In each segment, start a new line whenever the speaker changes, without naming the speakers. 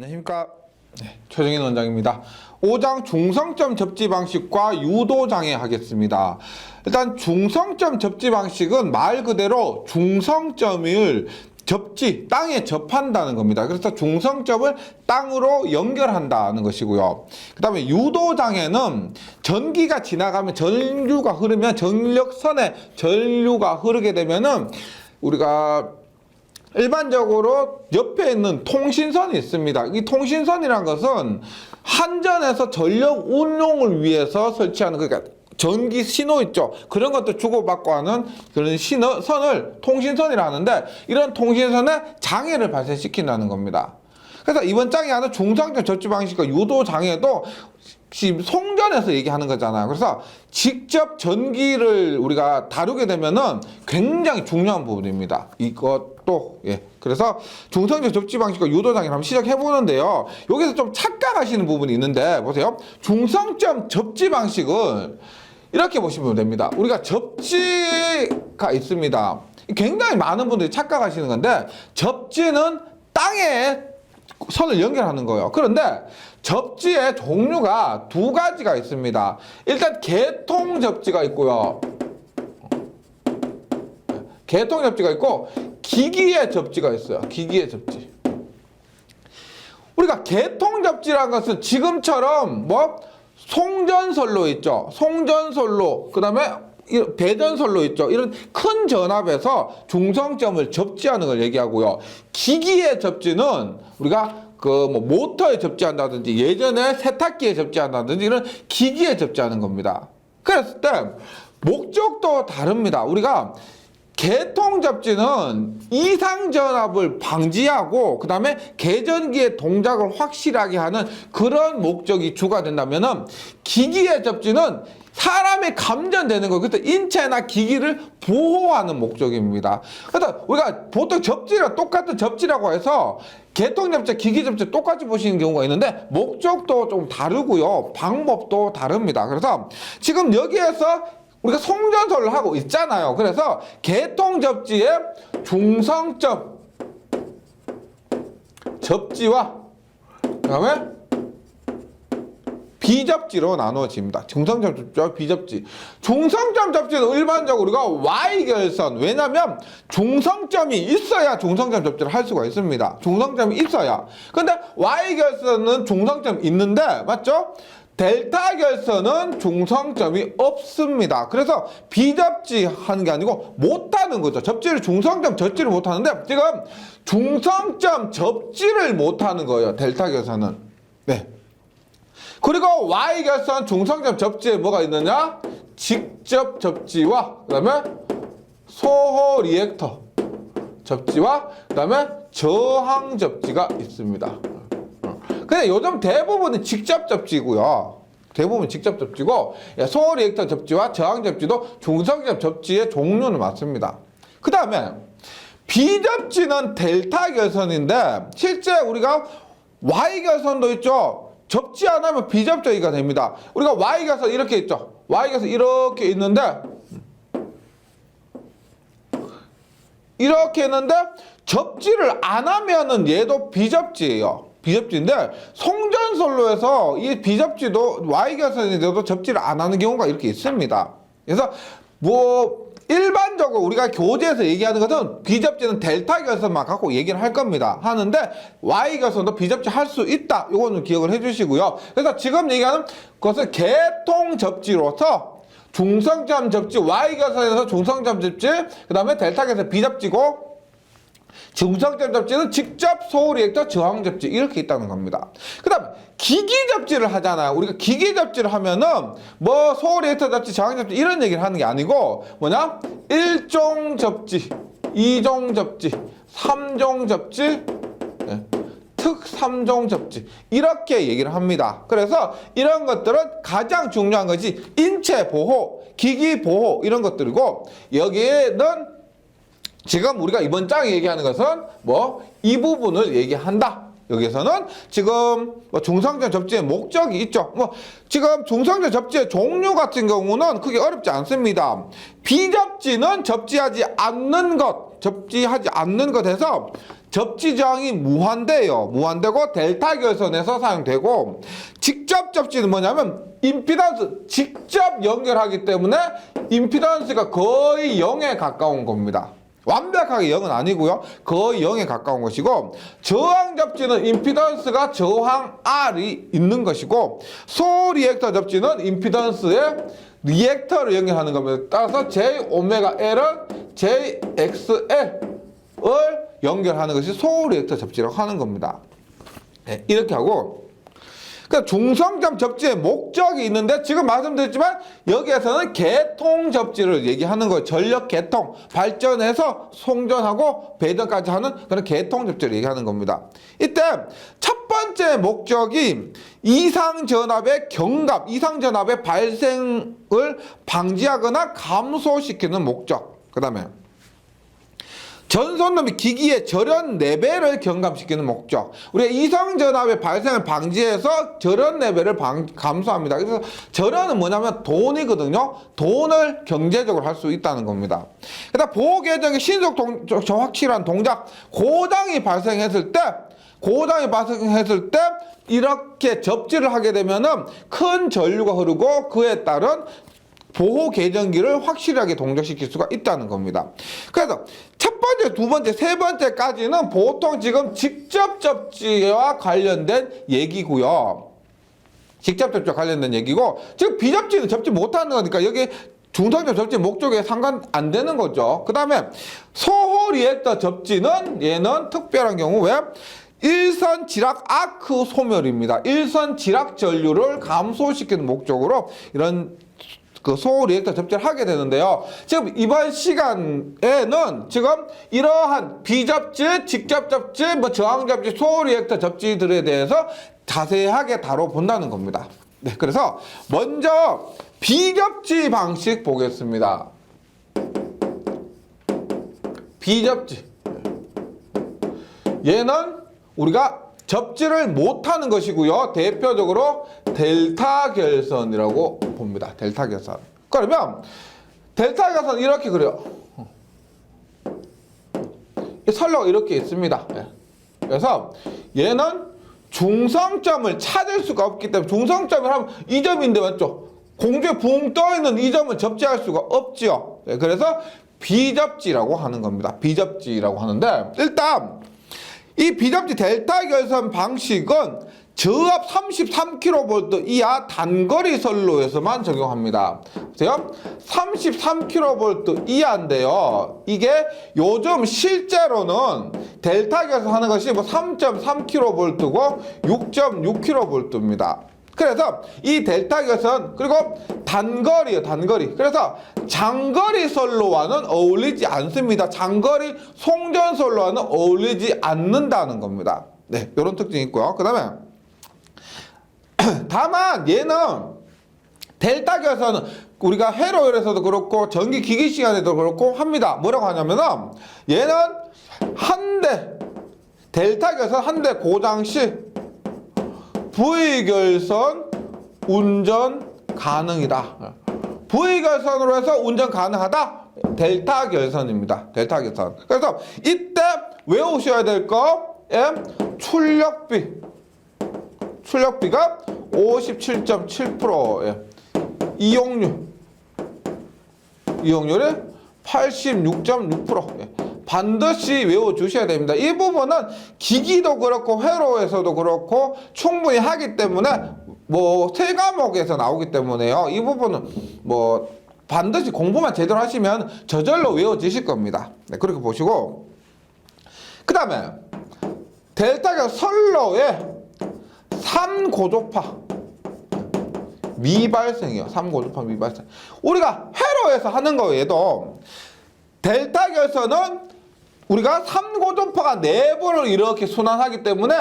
안녕하십니까. 최정인 원장입니다. 5장 중성점 접지 방식과 유도장애 하겠습니다. 일단 중성점 접지 방식은 말 그대로 중성점을 접지, 땅에 접한다는 겁니다. 그래서 중성점을 땅으로 연결한다는 것이고요. 그 다음에 유도장애는 전기가 지나가면 전류가 흐르면 전력선에 전류가 흐르게 되면은 우리가 일반적으로 옆에 있는 통신선이 있습니다. 이 통신선이란 것은 한전에서 전력 운용을 위해서 설치하는, 그러니까 전기 신호 있죠. 그런 것도 주고받고 하는 그런 선을 통신선이라 하는데, 이런 통신선에 장애를 발생시킨다는 겁니다. 그래서 이번 장에 하는 중성점 접지 방식과 유도 장애도 송전에서 얘기하는 거잖아요. 그래서 직접 전기를 우리가 다루게 되면은 굉장히 중요한 부분입니다. 이것도 그래서 중성점 접지 방식과 유도 장애를 한번 시작해 보는데요. 여기서 좀 착각하시는 부분이 있는데, 보세요. 중성점 접지 방식을 이렇게 보시면 됩니다. 우리가 접지가 있습니다. 굉장히 많은 분들이 착각하시는 건데, 접지는 땅에 선을 연결하는 거예요. 그런데 접지의 종류가 두 가지가 있습니다. 일단 개통 접지가 있고요. 개통 접지가 있고 기기의 접지가 있어요. 기기의 접지. 우리가 개통 접지라는 것은 지금처럼 송전선로 있죠. 송전선로, 그 다음에 대전선로 있죠. 이런 큰 전압에서 중성점을 접지하는 걸 얘기하고요. 기기의 접지는 우리가 모터에 접지한다든지 예전에 세탁기에 접지한다든지 이런 기기에 접지하는 겁니다. 그랬을 때 목적도 다릅니다. 우리가 개통 접지는 이상 전압을 방지하고 그 다음에 계전기의 동작을 확실하게 하는 그런 목적이 주가 된다면은, 기기의 접지는 사람이 감전되는 거, 그래서 인체나 기기를 보호하는 목적입니다. 그래서 우리가 보통 접지랑 똑같은 접지라고 해서 개통 접지, 기기 접지 똑같이 보시는 경우가 있는데, 목적도 좀 다르고요, 방법도 다릅니다. 그래서 지금 여기에서 우리가 송전선을 하고 있잖아요. 그래서 개통 접지의 중성점 접지와 그다음에 비접지로 나누어집니다. 중성점 접지와 비접지. 중성점 접지는 일반적으로 우리가 Y결선, 왜냐하면 중성점이 있어야 중성점 접지를 할 수가 있습니다. 중성점이 있어야. 근데 Y결선은 중성점이 있는데, 맞죠? 델타 결선은 중성점이 없습니다. 그래서 비접지 하는 게 아니고 못하는 거죠. 접지를, 중성점 접지를 못하는데 지금 중성점 접지를 못하는 거예요. 델타 결선은. 네. 그리고 Y 결선 중성점 접지에 뭐가 있느냐? 직접 접지와 그 다음에 소호 리액터 접지와 그 다음에 저항 접지가 있습니다. 근데 요즘 대부분은 직접 접지고요. 대부분 직접 접지고, 소호 리액터 접지와 저항 접지도 중성점 접지의 종류는 맞습니다. 그 다음에 비접지는 델타 결선인데, 실제 우리가 Y 결선도 있죠. 접지 안 하면 비접지가 됩니다. 우리가 Y 결선 이렇게 있죠. Y 결선 이렇게 있는데, 이렇게 있는데 접지를 안 하면은 얘도 비접지예요. 비접지인데, 송전선로에서 이 비접지도 Y결선인데도 접지를 안 하는 경우가 이렇게 있습니다. 그래서 일반적으로 우리가 교재에서 얘기하는 것은 비접지는 델타 결선만 갖고 얘기를 할 겁니다. 하는데 Y결선도 비접지 할 수 있다. 이거는 기억을 해주시고요. 그래서 지금 얘기하는 것은 개통 접지로서 중성점 접지, Y결선에서 중성점 접지, 그 다음에 델타 결선 비접지고, 중성점 접지는 직접 소호 리액터 저항 접지, 이렇게 있다는 겁니다. 그 다음 기기 접지를 하잖아요. 우리가 기기 접지를 하면은 소호 리액터 접지, 저항 접지 이런 얘기를 하는 게 아니고 1종 접지, 2종 접지, 3종 접지, 특 3종 접지, 이렇게 얘기를 합니다. 그래서 이런 것들은 가장 중요한 것이 인체 보호, 기기 보호 이런 것들이고, 여기에는 지금 우리가 이번 장에 얘기하는 것은 이 부분을 얘기한다. 여기서는 지금 중성점 접지의 목적이 있죠. 지금 중성점 접지의 종류 같은 경우는 크게 어렵지 않습니다. 비접지는 접지하지 않는 것에서 접지 저항이 무한대예요. 무한대고 델타 결선에서 사용되고, 직접 접지는 뭐냐면 임피던스 직접 연결하기 때문에 임피던스가 거의 0에 가까운 겁니다. 완벽하게 0은 아니고요. 거의 0에 가까운 것이고, 저항 접지는 임피던스가 저항 R이 있는 것이고, 소리액터 접지는 임피던스에 리액터를 연결하는 겁니다. 따라서 JωL은 JXL을 연결하는 것이 소리액터 접지라고 하는 겁니다. 네, 이렇게 하고, 그러니까 중성점 접지의 목적이 있는데, 지금 말씀드렸지만 여기에서는 개통 접지를 얘기하는 거예요. 전력 개통, 발전해서 송전하고 배전까지 하는 그런 개통 접지를 얘기하는 겁니다. 이때 첫 번째 목적이 이상전압의 경감, 이상전압의 발생을 방지하거나 감소시키는 목적. 그 다음에 전선 및 기기의 절연 레벨을 경감시키는 목적. 우리가 이상전압의 발생을 방지해서 절연 레벨을 감소합니다. 그래서 절연은 뭐냐면 돈이거든요. 돈을 경제적으로 할 수 있다는 겁니다. 그다음 보호계정의 신속 확실한 동작, 고장이 발생했을 때 이렇게 접지를 하게 되면은 큰 전류가 흐르고 그에 따른 보호 계정기를 확실하게 동작시킬 수가 있다는 겁니다. 그래서 첫 번째, 두 번째, 세 번째까지는 보통 지금 직접 접지와 관련된 얘기고요. 직접 접지와 관련된 얘기고, 지금 비접지는 접지 못하는 거니까 여기 중성점 접지 목적에 상관 안 되는 거죠. 그 다음에 소호 리액터 접지는 얘는 특별한 경우 왜? 일선 지락 아크 소멸입니다. 일선 지락 전류를 감소시키는 목적으로 이런 그 소호 리액터 접지를 하게 되는데요. 지금 이번 시간에는 지금 이러한 비접지, 직접 접지, 저항 접지, 소호 리액터 접지들에 대해서 자세하게 다뤄본다는 겁니다. 네, 그래서 먼저 비접지 방식 보겠습니다. 비접지. 얘는 우리가 접지를 못하는 것이고요. 대표적으로 델타 결선이라고 봅니다. 델타 결선. 그러면 델타 결선 이렇게 그려요. 선로가 이렇게 있습니다. 그래서 얘는 중성점을 찾을 수가 없기 때문에, 중성점을 하면 이 점인데 맞죠? 공중에 붕 떠있는 이 점을 접지할 수가 없지요. 그래서 비접지라고 하는 겁니다. 비접지라고 하는데, 일단 이 비접지 델타 결선 방식은 저압 33kV 이하 단거리 선로에서만 적용합니다. 보세요. 33kV 이하인데요. 이게 요즘 실제로는 델타 결선하는 것이 3.3kV고 6.6kV입니다. 그래서 이 델타 결선, 그리고 단거리요, 단거리. 그래서 장거리 선로와는 어울리지 않습니다. 장거리 송전 선로와는 어울리지 않는다는 겁니다. 네, 이런 특징이 있고요. 그 다음에 다만 얘는 델타 결선은 우리가 회로열에서도 그렇고 전기 기기 시간에도 그렇고 합니다. 뭐라고 하냐면은 얘는 한 대 델타 결선 한 대 고장 시 V결선 운전 가능이다. V결선으로 해서 운전 가능하다. 델타 결선입니다. 델타 결선. 그래서 이때 외우셔야 될 거, 출력비가 57.7%, 이용률이 86.6%. 반드시 외워주셔야 됩니다. 이 부분은 기기도 그렇고 회로에서도 그렇고 충분히 하기 때문에 세 과목에서 나오기 때문에요. 이 부분은 반드시 공부만 제대로 하시면 저절로 외워지실 겁니다. 네, 그렇게 보시고, 그 다음에 델타가 선로에 3고조파 미발생이요. 3고조파 미발생. 우리가 회로에서 하는 거에도 델타 결선은 우리가 3고조파가 내부를 이렇게 순환하기 때문에,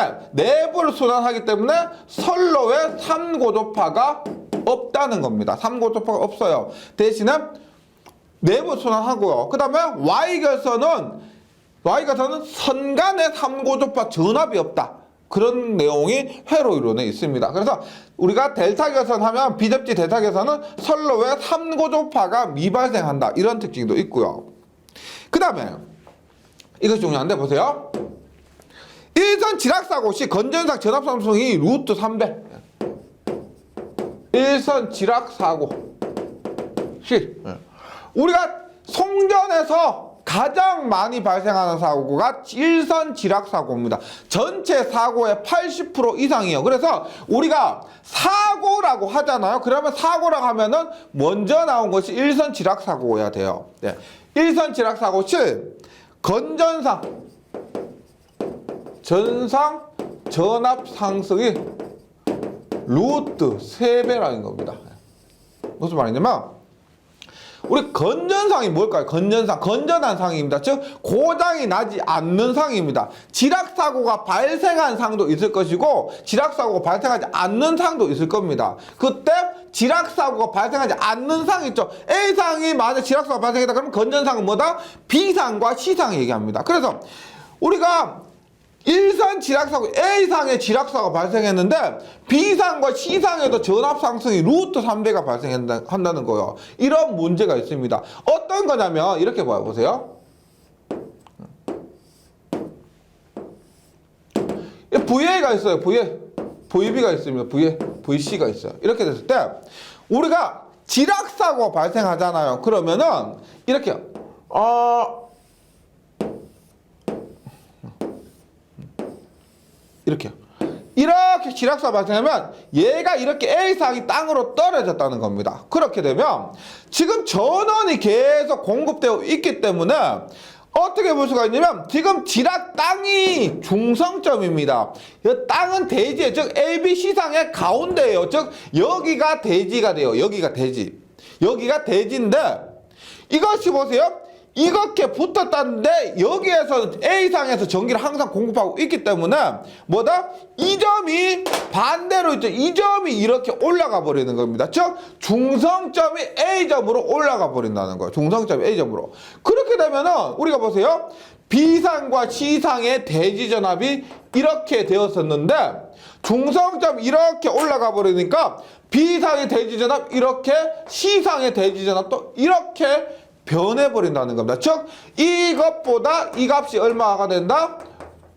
선로에 3고조파가 없다는 겁니다. 3고조파가 없어요. 대신에 내부 순환하고요. 그 다음에 Y결선은 선 간에 3고조파 전압이 없다. 그런 내용이 회로 이론에 있습니다. 그래서 우리가 델타 결선 하면 비접지 델타 결선은 선로에 3고조파가 미발생한다. 이런 특징도 있고요. 그 다음에 이것이 중요한데 보세요. 일선 지락사고 시 건전상 전압상승이 루트 300. 일선 지락사고 시 우리가 송전에서 가장 많이 발생하는 사고가 일선 지락사고입니다. 전체 사고의 80% 이상이에요. 그래서 우리가 사고라고 하잖아요. 그러면 사고라고 하면은 먼저 나온 것이 일선 지락사고여야 돼요. 네. 일선 지락사고 시 건전상 전상 전압 상승이 루트 3배라는 겁니다. 무슨 말이냐면 우리 건전상이 뭘까요? 건전상, 건전한 상입니다. 즉 고장이 나지 않는 상입니다. 지락사고가 발생한 상도 있을 것이고 지락사고가 발생하지 않는 상도 있을 겁니다. 그때 지락사고가 발생하지 않는 상 있죠. A상이 만약 지락사고가 발생했다 그러면 건전상은 뭐다? B상과 C상 얘기합니다. 그래서 우리가 일선 지락사고 A상의 지락사고가 발생했는데 B상과 C상에도 전압상승이 루트 3배가 발생한다는 거예요. 이런 문제가 있습니다. 어떤 거냐면 이렇게 봐요. 보세요. VA가 있어요. VB가 있습니다. VC가 있어요. 이렇게 됐을 때 우리가 지락사고가 발생하잖아요. 그러면은 이렇게 이렇게 지락사가 발생하면 얘가 이렇게 A상이 땅으로 떨어졌다는 겁니다. 그렇게 되면 지금 전원이 계속 공급되어 있기 때문에 어떻게 볼 수가 있냐면 지금 지락 땅이 중성점입니다. 이 땅은 대지에 즉 ABC상의 가운데예요. 즉 여기가 대지가 돼요. 여기가 대지인데 이것이 보세요. 이렇게 붙었다는데 여기에서 A상에서 전기를 항상 공급하고 있기 때문에 뭐다? 이 점이 반대로 있죠. 이 점이 이렇게 올라가 버리는 겁니다. 즉 중성점이 A점으로 올라가 버린다는 거예요. 중성점이 A점으로. 그렇게 되면은 우리가 보세요. B상과 C상의 대지전압이 이렇게 되었었는데 중성점 이렇게 올라가 버리니까 B상의 대지전압 이렇게, C상의 대지전압도 이렇게 변해버린다는 겁니다. 즉 이것보다 이 값이 얼마가 된다?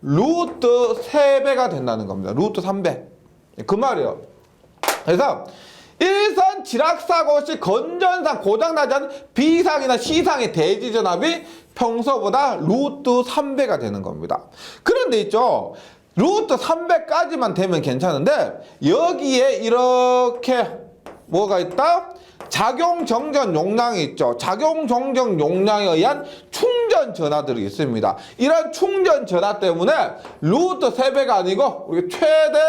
루트 3배가 된다는 겁니다. 루트 3배. 그 말이에요. 그래서 일선 지락사고 시 건전상 고장나지 않은 B상이나 C상의 대지전압이 평소보다 루트 3배가 되는 겁니다. 그런데 있죠. 루트 3배까지만 되면 괜찮은데 여기에 이렇게 뭐가 있다? 작용정전 용량이 있죠. 작용정전 용량에 의한 충전 전하들이 있습니다. 이런 충전 전하 때문에 루트 3배가 아니고 우리 최대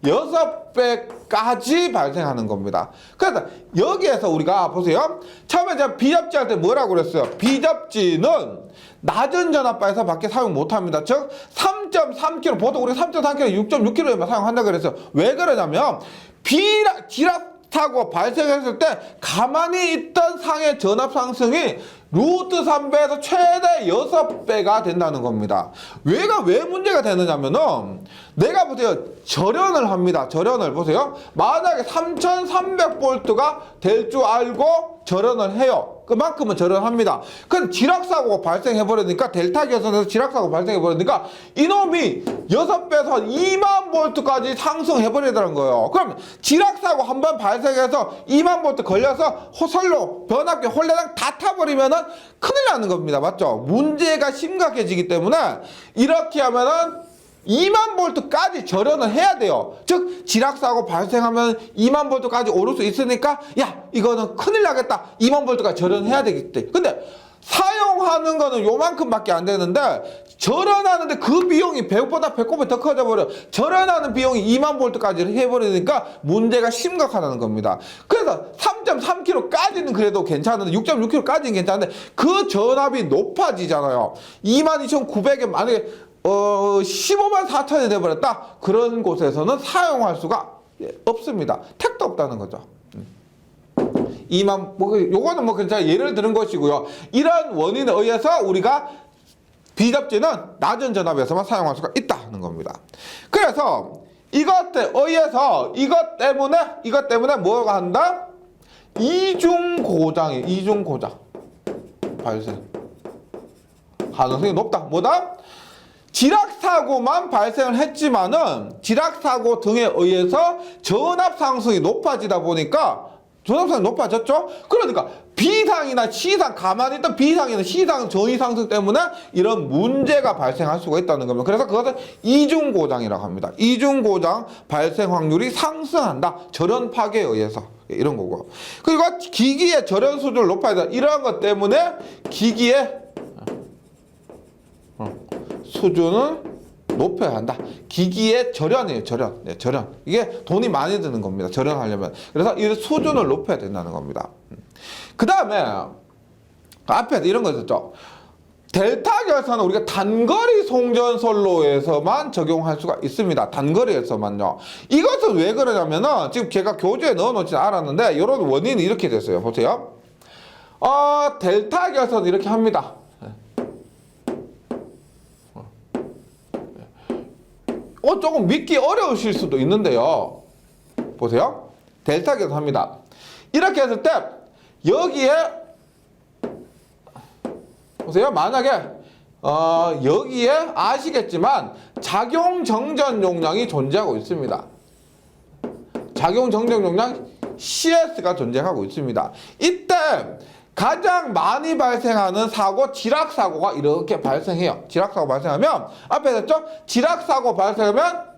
6배까지 발생하는 겁니다. 그래서 여기에서 우리가 보세요. 처음에 제가 비접지 할 때 뭐라고 그랬어요? 비접지는 낮은 전압바에서 밖에 사용 못합니다. 즉 3.3kg, 보통 우리 3.3kg, 6.6kg에만 사용한다 그랬어요. 왜 그러냐면 지락 사고 발생했을 때 가만히 있던 상의 전압 상승이 루트 3배에서 최대 6배가 된다는 겁니다. 왜 문제가 되느냐면은 내가 보세요. 절연을 합니다. 절연을 보세요. 만약에 3300V가 될 줄 알고 절연을 해요. 그만큼은 절연합니다. 그럼 지락사고가 발생해버리니까 델타 계선에서 지락사고가 발생해버리니까 이놈이 6배에서 20000V까지 상승해버리더라는 거예요. 그럼 지락사고 한번 발생해서 20000V 걸려서 호설로 변압기 홀레당 다 타버리면은 큰일 나는 겁니다. 맞죠? 문제가 심각해지기 때문에 이렇게 하면은 20000V까지 절연을 해야 돼요. 즉 지락사고 발생하면 20000V까지 오를 수 있으니까 야 이거는 큰일 나겠다. 20000V까지 절연해야 되겠대. 근데 사용하는 거는 요만큼밖에 안 되는데 절연하는데 그 비용이 배보다 배꼽이 더 커져버려. 절연하는 비용이 20000V까지 해버리니까 문제가 심각하다는 겁니다. 그래서 3.3kg까지는 그래도 괜찮은데 6.6kg까지는 괜찮은데 그 전압이 높아지잖아요. 22,900에 만약에 15만 4천이 돼버렸다. 그런 곳에서는 사용할 수가 없습니다. 택도 없다는 거죠. 요거는 뭐 괜찮아요. 예를 드는 것이고요. 이런 원인에 의해서 우리가 비접지는 낮은 전압에서만 사용할 수가 있다는 겁니다. 그래서 이것에 의해서 이것 때문에 뭐가 한다? 이중 고장 발생 가능성이 높다. 뭐다? 지락사고만 발생을 했지만은 지락사고 등에 의해서 전압상승이 높아지다 보니까 전압상승이 높아졌죠? 그러니까 B상이나 C상, 가만히 있던 B상이나 C상 전위상승 때문에 이런 문제가 발생할 수가 있다는 겁니다. 그래서 그것을 이중고장이라고 합니다. 이중고장 발생 확률이 상승한다. 절연 파괴에 의해서. 이런 거고. 그리고 기기의 절연 수준을 높아야 된다. 이러한 것 때문에 기기의 수준을 높여야 한다. 기기의 절연이에요. 절연. 네, 절연. 이게 돈이 많이 드는 겁니다. 절연하려면. 그래서 이 수준을 높여야 된다는 겁니다. 그 다음에 앞에 이런 거 있었죠. 델타 결선은 우리가 단거리 송전선로에서만 적용할 수가 있습니다. 단거리에서만요. 이것은 왜 그러냐면은 지금 제가 교재에 넣어놓지 않았는데 이런 원인이 이렇게 됐어요. 보세요. 델타 결선 이렇게 합니다. 조금 믿기 어려우실 수도 있는데요. 보세요. 델타 결선 합니다. 이렇게 했을 때 여기에 보세요. 만약에 여기에 아시겠지만 작용 정전 용량이 존재하고 있습니다. 작용 정전 용량 CS가 존재하고 있습니다. 이때 가장 많이 발생하는 사고, 지락사고가 이렇게 발생해요. 지락사고 발생하면 앞에 했죠? 지락사고 발생하면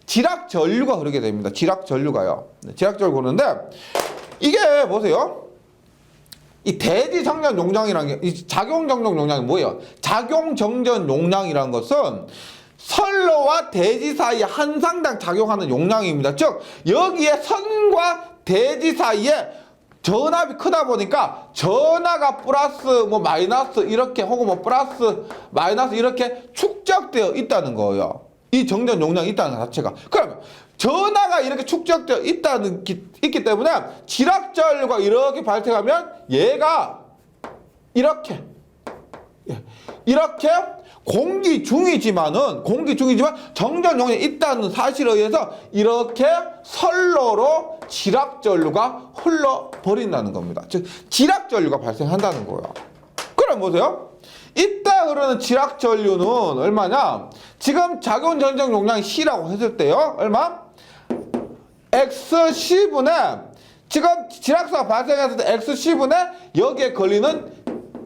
지락전류가 흐르게 됩니다. 지락전류가요. 지락전류 흐르는데 이게 보세요. 이 대지정전 용량이라는 게, 이 작용정전 용량이 뭐예요? 작용정전 용량이라는 것은 선로와 대지 사이에 한 상당 작용하는 용량입니다. 즉 여기에 선과 대지 사이에 전압이 크다 보니까 전하가 플러스 뭐 마이너스 이렇게 혹은 뭐 플러스 마이너스 이렇게 축적되어 있다는 거예요. 이 정전 용량이 있다는 것 자체가. 그러면 전하가 이렇게 축적되어 있기 때문에 지락전류가 이렇게 발생하면 얘가 이렇게 공기 중이지만 정전 용량이 있다는 사실에 의해서 이렇게 선로로 지락전류가 흘러버린다는 겁니다. 즉 지락전류가 발생한다는 거예요. 그럼 보세요. 이때 흐르는 지락전류는 얼마냐? 지금 작용전전 용량이 C라고 했을 때요. 얼마? XC분의 지금 지락사가 발생했을 때 XC분의 여기에 걸리는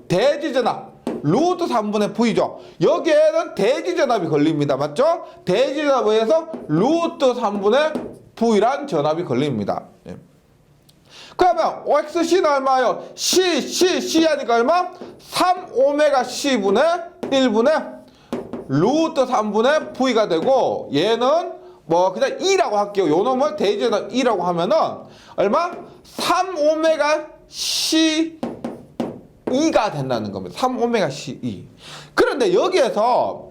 대지전압 루트 3분의 V죠. 여기에는 대지전압이 걸립니다. 맞죠? 대지전압에 의해서 루트 3분의 V란 전압이 걸립니다. 예. 그러면 XC는 얼마예요? C 하니까 얼마? 3ωC분의 1분의 루트 3분의 V가 되고 얘는 뭐 그냥 2라고 할게요. 요 놈을 대지전압 2라고 하면은 얼마? 3ωC2가 된다는 겁니다. 3ωC2. 그런데 여기에서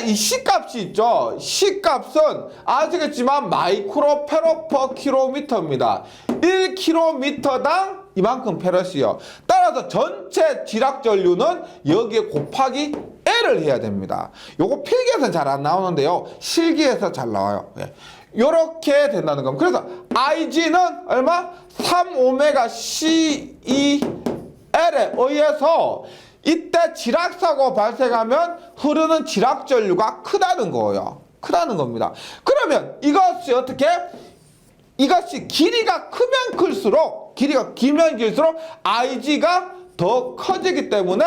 이 C값이 있죠. C값은 아시겠지만 마이크로 페로 퍼 킬로미터입니다. 1km당 이만큼 페럿이요. 따라서 전체 지락전류는 여기에 곱하기 L을 해야 됩니다. 요거 필기에서는 잘 안 나오는데요. 실기에서 잘 나와요. 예. 요렇게 된다는 겁니다. 그래서 IG는 얼마? 3ωC2L에 의해서 이때 지락사고 발생하면 흐르는 지락전류가 크다는 거예요. 크다는 겁니다. 그러면 이것이 어떻게? 이것이 길이가 크면 클수록 길이가 길면 길수록 IG가 더 커지기 때문에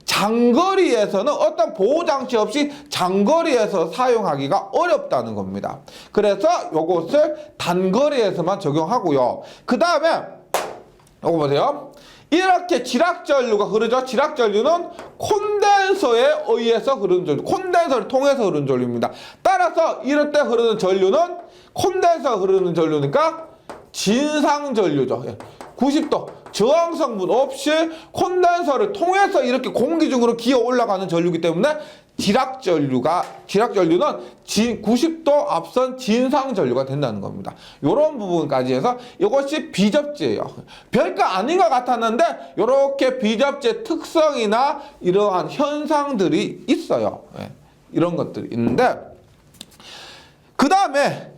장거리에서는 어떤 보호장치 없이 장거리에서 사용하기가 어렵다는 겁니다. 그래서 이것을 단거리에서만 적용하고요. 그 다음에 이거 보세요. 이렇게 지락전류가 흐르죠. 지락전류는 콘덴서에 의해서 흐르는 전류, 콘덴서를 통해서 흐르는 전류입니다. 따라서 이럴 때 흐르는 전류는 콘덴서 흐르는 전류니까 진상전류죠. 90도 저항성분 없이 콘덴서를 통해서 이렇게 공기 중으로 기어 올라가는 전류이기 때문에 지락전류는 90도 앞선 진상전류가 된다는 겁니다. 이런 부분까지 해서 이것이 비접지예요. 별거 아닌 것 같았는데 이렇게 비접지의 특성이나 이러한 현상들이 있어요. 이런 것들이 있는데 그 다음에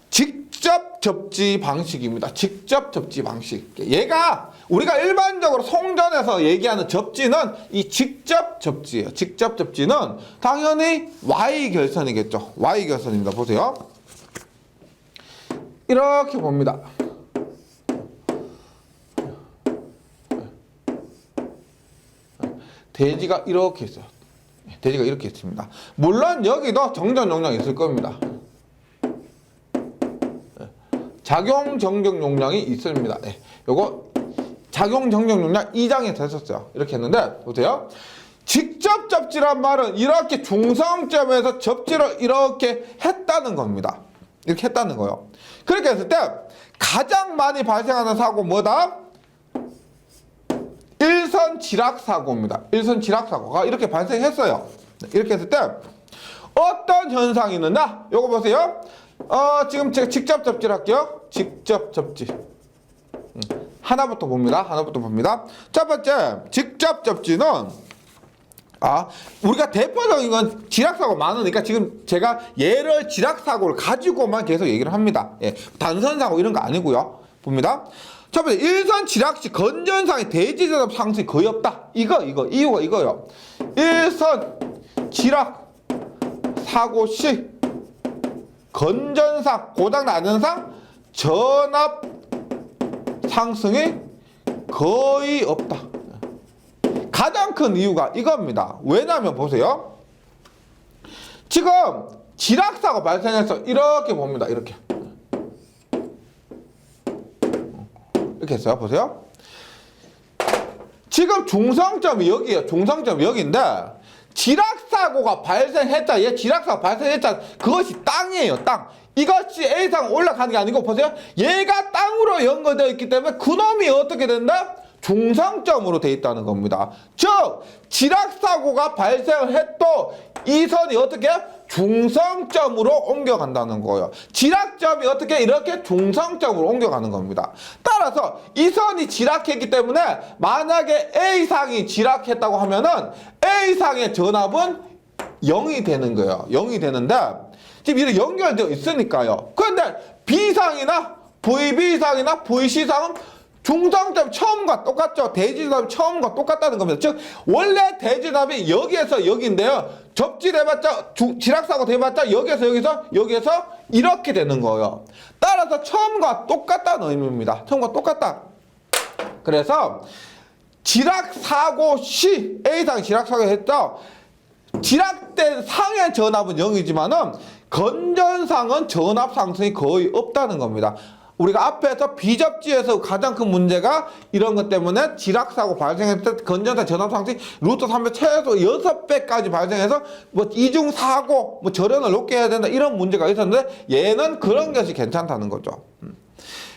직접 접지 방식입니다. 직접 접지 방식. 얘가 우리가 일반적으로 송전에서 얘기하는 접지는 이 직접 접지예요. 직접 접지는 당연히 Y결선이겠죠. Y결선입니다. 보세요. 이렇게 봅니다. 대지가 이렇게 있어요. 대지가 이렇게 있습니다. 물론 여기도 정전 용량이 있을 겁니다. 작용 정정 용량이 있습니다. 네. 요거 작용 정정 용량 2장에서 했었어요. 이렇게 했는데 보세요. 직접 접지란 말은 이렇게 중성점에서 접지를 이렇게 했다는 겁니다. 이렇게 했다는 거예요. 그렇게 했을 때 가장 많이 발생하는 사고 뭐다? 일선 지락 사고입니다. 일선 지락 사고가 이렇게 발생했어요. 이렇게 했을 때 어떤 현상이 있느냐? 요거 보세요. 지금 제가 직접 접지를 할게요. 직접 접지. 하나부터 봅니다. 하나부터 봅니다. 첫 번째, 직접 접지는 우리가 대표적인 건 지락사고 많으니까 지금 제가 얘를 지락사고를 가지고만 계속 얘기를 합니다. 예, 단선사고 이런 거 아니고요. 봅니다. 첫 번째, 일선 지락 시 건전상의 대지전압 상승이 거의 없다. 이유가 이거요. 일선 지락 사고 시 건전상, 고장나는 전압 상승이 거의 없다. 가장 큰 이유가 이겁니다. 왜냐하면 보세요. 지금 지락사고 발생해서 이렇게 봅니다. 이렇게 했어요. 보세요. 지금 중성점이 여기에요. 중성점이 여기인데 지락사고가 발생했다. 얘 지락사고 발생했다. 그것이 땅이에요. 땅. 이것이 A상 올라가는 게 아니고 보세요. 얘가 땅으로 연결되어 있기 때문에 그놈이 어떻게 된다? 중성점으로 되어 있다는 겁니다. 즉 지락사고가 발생을 해도 이 선이 어떻게 중성점으로 옮겨간다는 거예요. 지락점이 어떻게 이렇게 중성점으로 옮겨가는 겁니다. 따라서 이 선이 지락했기 때문에 만약에 A상이 지락했다고 하면은 A상의 전압은 0이 되는 거예요. 0이 되는데 지금 이렇게 연결되어 있으니까요. 그런데 B상이나 VB상이나 VC상은 중성점 처음과 똑같죠. 대지답이 처음과 똑같다는 겁니다. 즉 원래 대지답이 여기에서 여기인데요. 접지돼봤자 지락사고 돼봤자 여기에서 이렇게 되는 거예요. 따라서 처음과 똑같다는 의미입니다. 처음과 똑같다. 그래서 지락사고 시 A상 지락사고 했죠. 지락된 상의 전압은 0이지만은 건전상은 전압 상승이 거의 없다는 겁니다. 우리가 앞에서 비접지에서 가장 큰 문제가 이런 것 때문에 지락사고 발생했을 때 건전상 전압 상승이 루트 3배 최소 6배까지 발생해서 뭐 이중사고 뭐 절연을 높게 해야 된다 이런 문제가 있었는데 얘는 그런 것이 괜찮다는 거죠.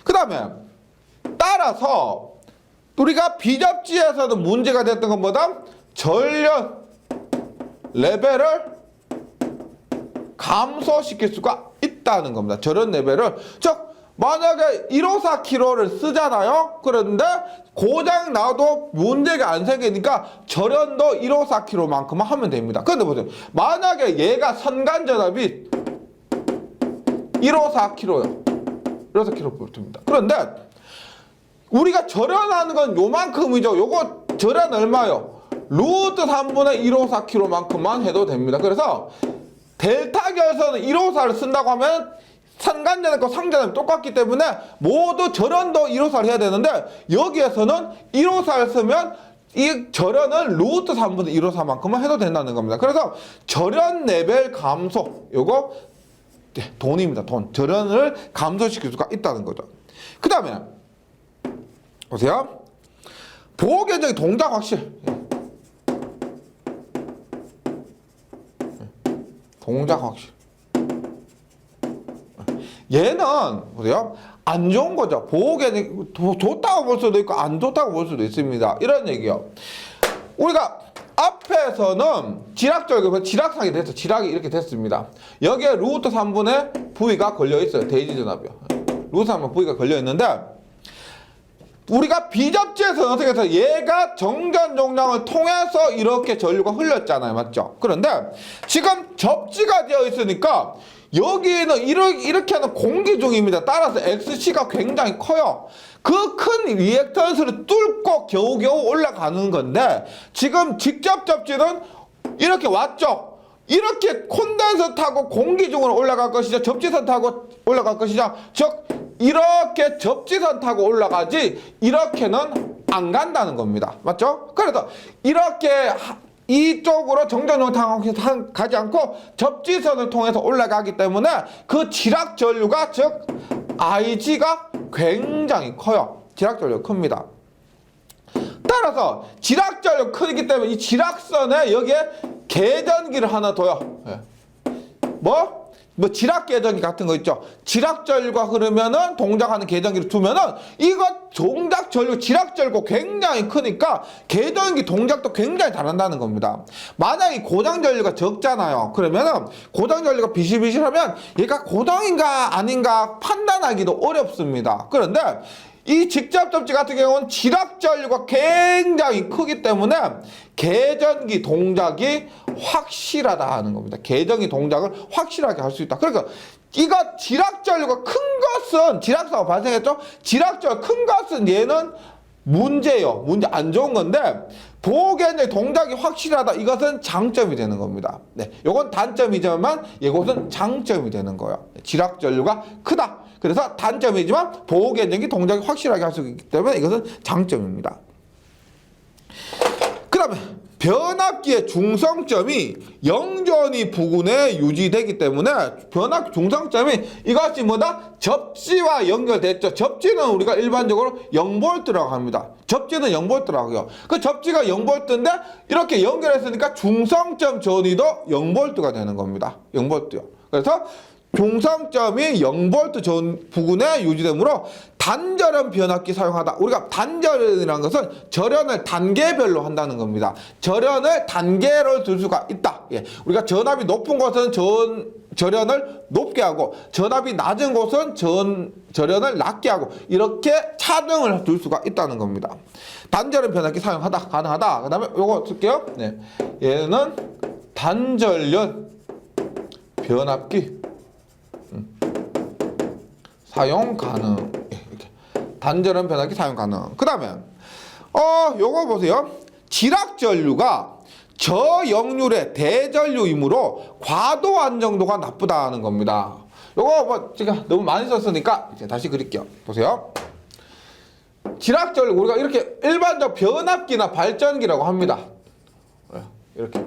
그 다음에 따라서 우리가 비접지에서도 문제가 됐던 것보다 전련 레벨을 감소시킬 수가 있다는 겁니다. 저런 레벨을 즉 만약에 154kg를 쓰잖아요. 그런데 고장 나도 문제가 안 생기니까 절연도 154kg만큼만 하면 됩니다. 그런데 보세요. 만약에 얘가 선간전압이 154kg요. 154kg입니다. 그런데 우리가 절연하는 건 요만큼이죠. 요거 절연 얼마요? 루트 3분의 154kg만큼만 해도 됩니다. 그래서 델타 결선은 154를 쓴다고 하면 선간전압과 상전압이 똑같기 때문에 모두 절연도 154를 해야 되는데 여기에서는 154를 쓰면 이 절연은 루트 3분의 154만큼만 해도 된다는 겁니다. 그래서 절연 레벨 감소 요거 돈입니다. 돈. 절연을 감소시킬 수가 있다는 거죠. 그 다음에 보세요. 보호견적인 동작 확실. 동작 확실. 얘는 보세요. 안 좋은 거죠. 보호견이 좋다고 볼 수도 있고 안 좋다고 볼 수도 있습니다. 이런 얘기요. 우리가 앞에서는 지락상이 됐어. 지락이 이렇게 됐습니다. 여기에 루트 3분의 V가 걸려 있어요. 대지전압이요. 루트 3분의 V가 걸려 있는데 우리가 비접지에서는 어떻게 해서 얘가 정전 용량을 통해서 이렇게 전류가 흘렀잖아요. 맞죠? 그런데 지금 접지가 되어 있으니까 여기에는 이렇게 하는 공기 중입니다. 따라서 XC가 굉장히 커요. 그 큰 리액턴스를 뚫고 겨우겨우 올라가는 건데 지금 직접 접지는 이렇게 왔죠. 이렇게 콘덴서 타고 공기 중으로 올라갈 것이죠. 접지선 타고 올라갈 것이죠. 즉 이렇게 접지선 타고 올라가지 이렇게는 안 간다는 겁니다. 맞죠? 그래서 이렇게 이쪽으로 정전용 타고 가지 않고 접지선을 통해서 올라가기 때문에 그 지락 전류가 즉 IG가 굉장히 커요. 지락 전류가 큽니다. 따라서 지락 전류가 크기 때문에 이 지락선에 여기에 계전기를 하나 둬요. 예. 뭐 지락 계전기 같은 거 있죠. 지락 전류가 흐르면은 동작하는 계전기를 두면은 이거 동작 전류, 지락 전류가 굉장히 크니까 계전기 동작도 굉장히 잘한다는 겁니다. 만약에 고장 전류가 적잖아요. 그러면은 고장 전류가 비실비실하면 얘가 고장인가 아닌가 판단하기도 어렵습니다. 그런데 이 직접 접지 같은 경우는 지락 전류가 굉장히 크기 때문에 계전기 동작이 확실하다 하는 겁니다. 계전기 동작을 확실하게 할 수 있다. 그러니까 이거 지락 전류가 큰 것은 지락사고 발생했죠. 지락 전류가 큰 것은 얘는 문제예요. 문제 안 좋은 건데 보호계전기 동작이 확실하다. 이것은 장점이 되는 겁니다. 네, 이건 단점이지만 이것은 장점이 되는 거예요. 지락 전류가 크다. 그래서 단점이지만 보호계전기 동작이 확실하게 할 수 있기 때문에 이것은 장점입니다. 그 다음에 변압기의 중성점이 영전이 부근에 유지되기 때문에 변압기 중성점이 이것이 뭐다? 접지와 연결됐죠. 접지는 우리가 일반적으로 0V라고 합니다. 접지는 0V라고요. 그 접지가 0V인데 이렇게 연결했으니까 중성점 전위도 0V가 되는 겁니다. 0V요. 그래서 중성점이 0V 전 부근에 유지되므로 단절연 변압기 사용하다. 우리가 단절연이라는 것은 절연을 단계별로 한다는 겁니다. 절연을 단계로 둘 수가 있다. 예. 우리가 전압이 높은 곳은 절연을 높게 하고 전압이 낮은 곳은 절연을 낮게 하고 이렇게 차등을 둘 수가 있다는 겁니다. 단절연 변압기 사용하다. 가능하다. 그 다음에 요거 쓸게요. 네. 얘는 단절연 변압기 사용 가능. 이렇게. 단절연 변압기 사용 가능. 그 다음에 요거 보세요. 지락 전류가 저역률의 대전류이므로 과도 안정도가 나쁘다는 겁니다. 요거 뭐 제가 너무 많이 썼으니까 이제 다시 그릴게요. 보세요. 지락 전류 우리가 이렇게 일반적 변압기나 발전기라고 합니다. 이렇게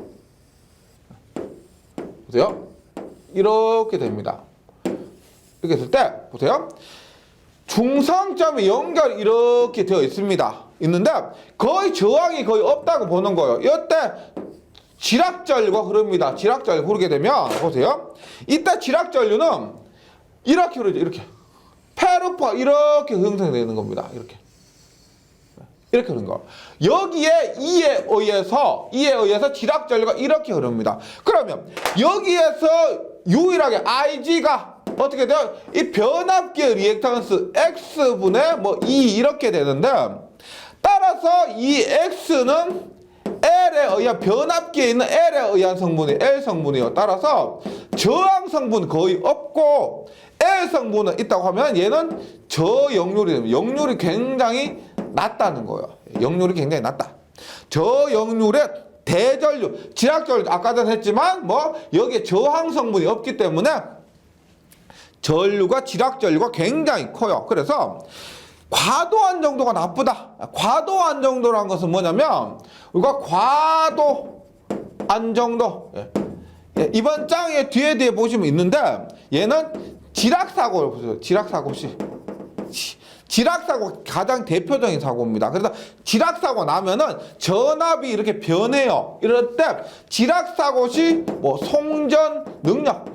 보세요. 이렇게 됩니다. 이렇게 했을 때 보세요. 중성점이 연결 이렇게 되어 있는데 거의 저항이 거의 없다고 보는 거예요. 이때 지락전류가 흐릅니다. 지락전류 흐르게 되면 보세요. 이때 지락전류는 이렇게 흐르죠. 이렇게 페르프가 이렇게 형성되는 겁니다. 이렇게 흐르는 거. 여기에 E에 의해서 지락전류가 이렇게 흐릅니다. 그러면 여기에서 유일하게 IG가 어떻게 돼요? 이 변압기의 리액턴스 X분의 E 이렇게 되는데 따라서 이 X는 L에 의한 변압기에 있는 L에 의한 성분이 L 성분이요. 따라서 저항 성분 거의 없고 L 성분은 있다고 하면 얘는 저역률이 됩니다. 역률이 굉장히 낮다는 거예요. 역률이 굉장히 낮다. 저역률의 대전류, 지락전류 아까 전에 했지만 여기에 저항 성분이 없기 때문에 전류가 지락전류가 굉장히 커요. 그래서 과도한 정도가 나쁘다. 과도한 정도라는 것은 뭐냐면 우리가 과도 안정도 이번 장에 뒤에 보시면 있는데 얘는 지락사고를 보세요. 지락사고가 가장 대표적인 사고입니다. 그래서 지락사고 나면은 전압이 이렇게 변해요. 이럴 때 지락사고 시 송전 능력,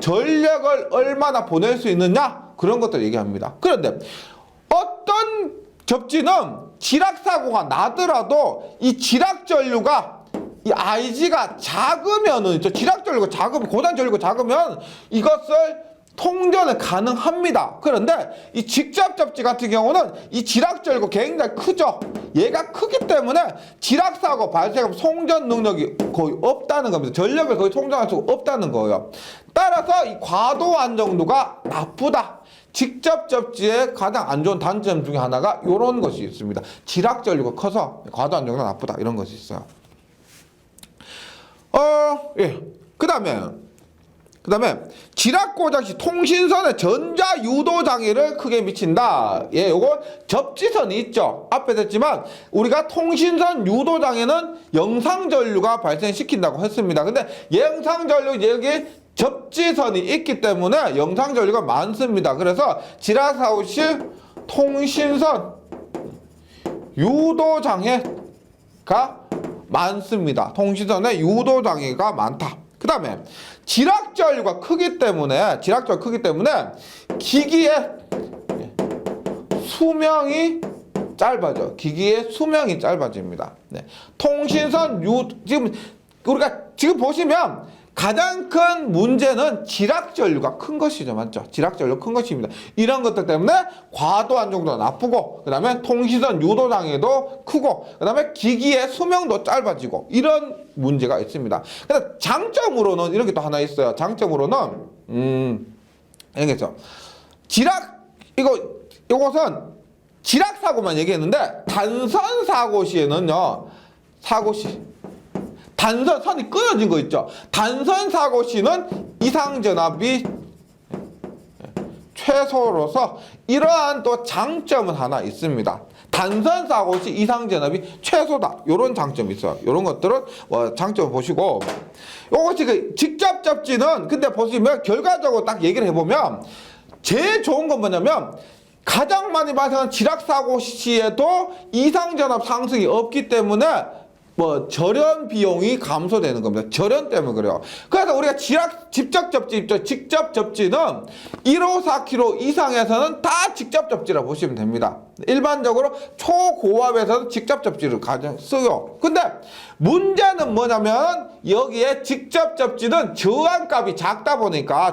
전력을 얼마나 보낼 수 있느냐 그런 것들 얘기합니다. 그런데 어떤 접지는 지락사고가 나더라도 이 지락전류가 이 IG가 작으면은 지락전류가 작으면 고단전류가 작으면 이것을 통전은 가능합니다. 그런데 이 직접 접지 같은 경우는 이 지락전류가 굉장히 크죠. 얘가 크기 때문에 지락사고 발생하면 송전 능력이 거의 없다는 겁니다. 전력을 거의 송전할 수가 없다는 거예요. 따라서 이 과도 안정도가 나쁘다. 직접 접지의 가장 안 좋은 단점 중에 하나가 이런 것이 있습니다. 지락 전류가 커서 과도 안정도가 나쁘다. 이런 것이 있어요. 예. 그 다음에 지락 고장 시 통신선의 전자 유도 장애를 크게 미친다. 예, 요거 접지선이 있죠. 앞에 됐지만 우리가 통신선 유도 장애는 영상 전류가 발생시킨다고 했습니다. 근데 영상 전류 여기 접지선이 있기 때문에 영상 전류가 많습니다. 그래서 지락 사고 시 통신선 유도 장애가 많습니다. 통신선에 유도 장애가 많다. 그 다음에 지락 전류가 크기 때문에 기기의 수명이 짧아져. 기기의 수명이 짧아집니다. 네. 통신선 지금 우리가 지금 보시면 가장 큰 문제는 지락 전류가 큰 것이죠. 맞죠? 지락 전류 큰 것입니다. 이런 것들 때문에 과도 안정도가 나쁘고, 그 다음에 통신선 유도 장애도 크고, 그 다음에 기기의 수명도 짧아지고, 이런 문제가 있습니다. 근데 장점으로는 이런 게 또 하나 있어요. 장점으로는, 이런 게 있죠. 이것은 지락 사고만 얘기했는데, 단선 사고 시에는요, 선이 끊어진 거 있죠. 단선 사고 시는 이상 전압이 최소로서 이러한 또 장점은 하나 있습니다. 단선 사고 시 이상 전압이 최소다. 이런 장점이 있어요. 이런 것들은 장점을 보시고, 이것이 그 직접 접지는 근데 보시면 결과적으로 딱 얘기를 해보면 제일 좋은 건 뭐냐면 가장 많이 발생하는 지락 사고 시에도 이상 전압 상승이 없기 때문에 절연 비용이 감소되는 겁니다. 절연 때문에 그래요. 그래서 우리가 직접 접지는 154km 이상에서는 다 직접 접지라고 보시면 됩니다. 일반적으로 초고압에서는 직접 접지를 가장 써요. 근데 문제는 뭐냐면 여기에 직접 접지는 저항값이 작다 보니까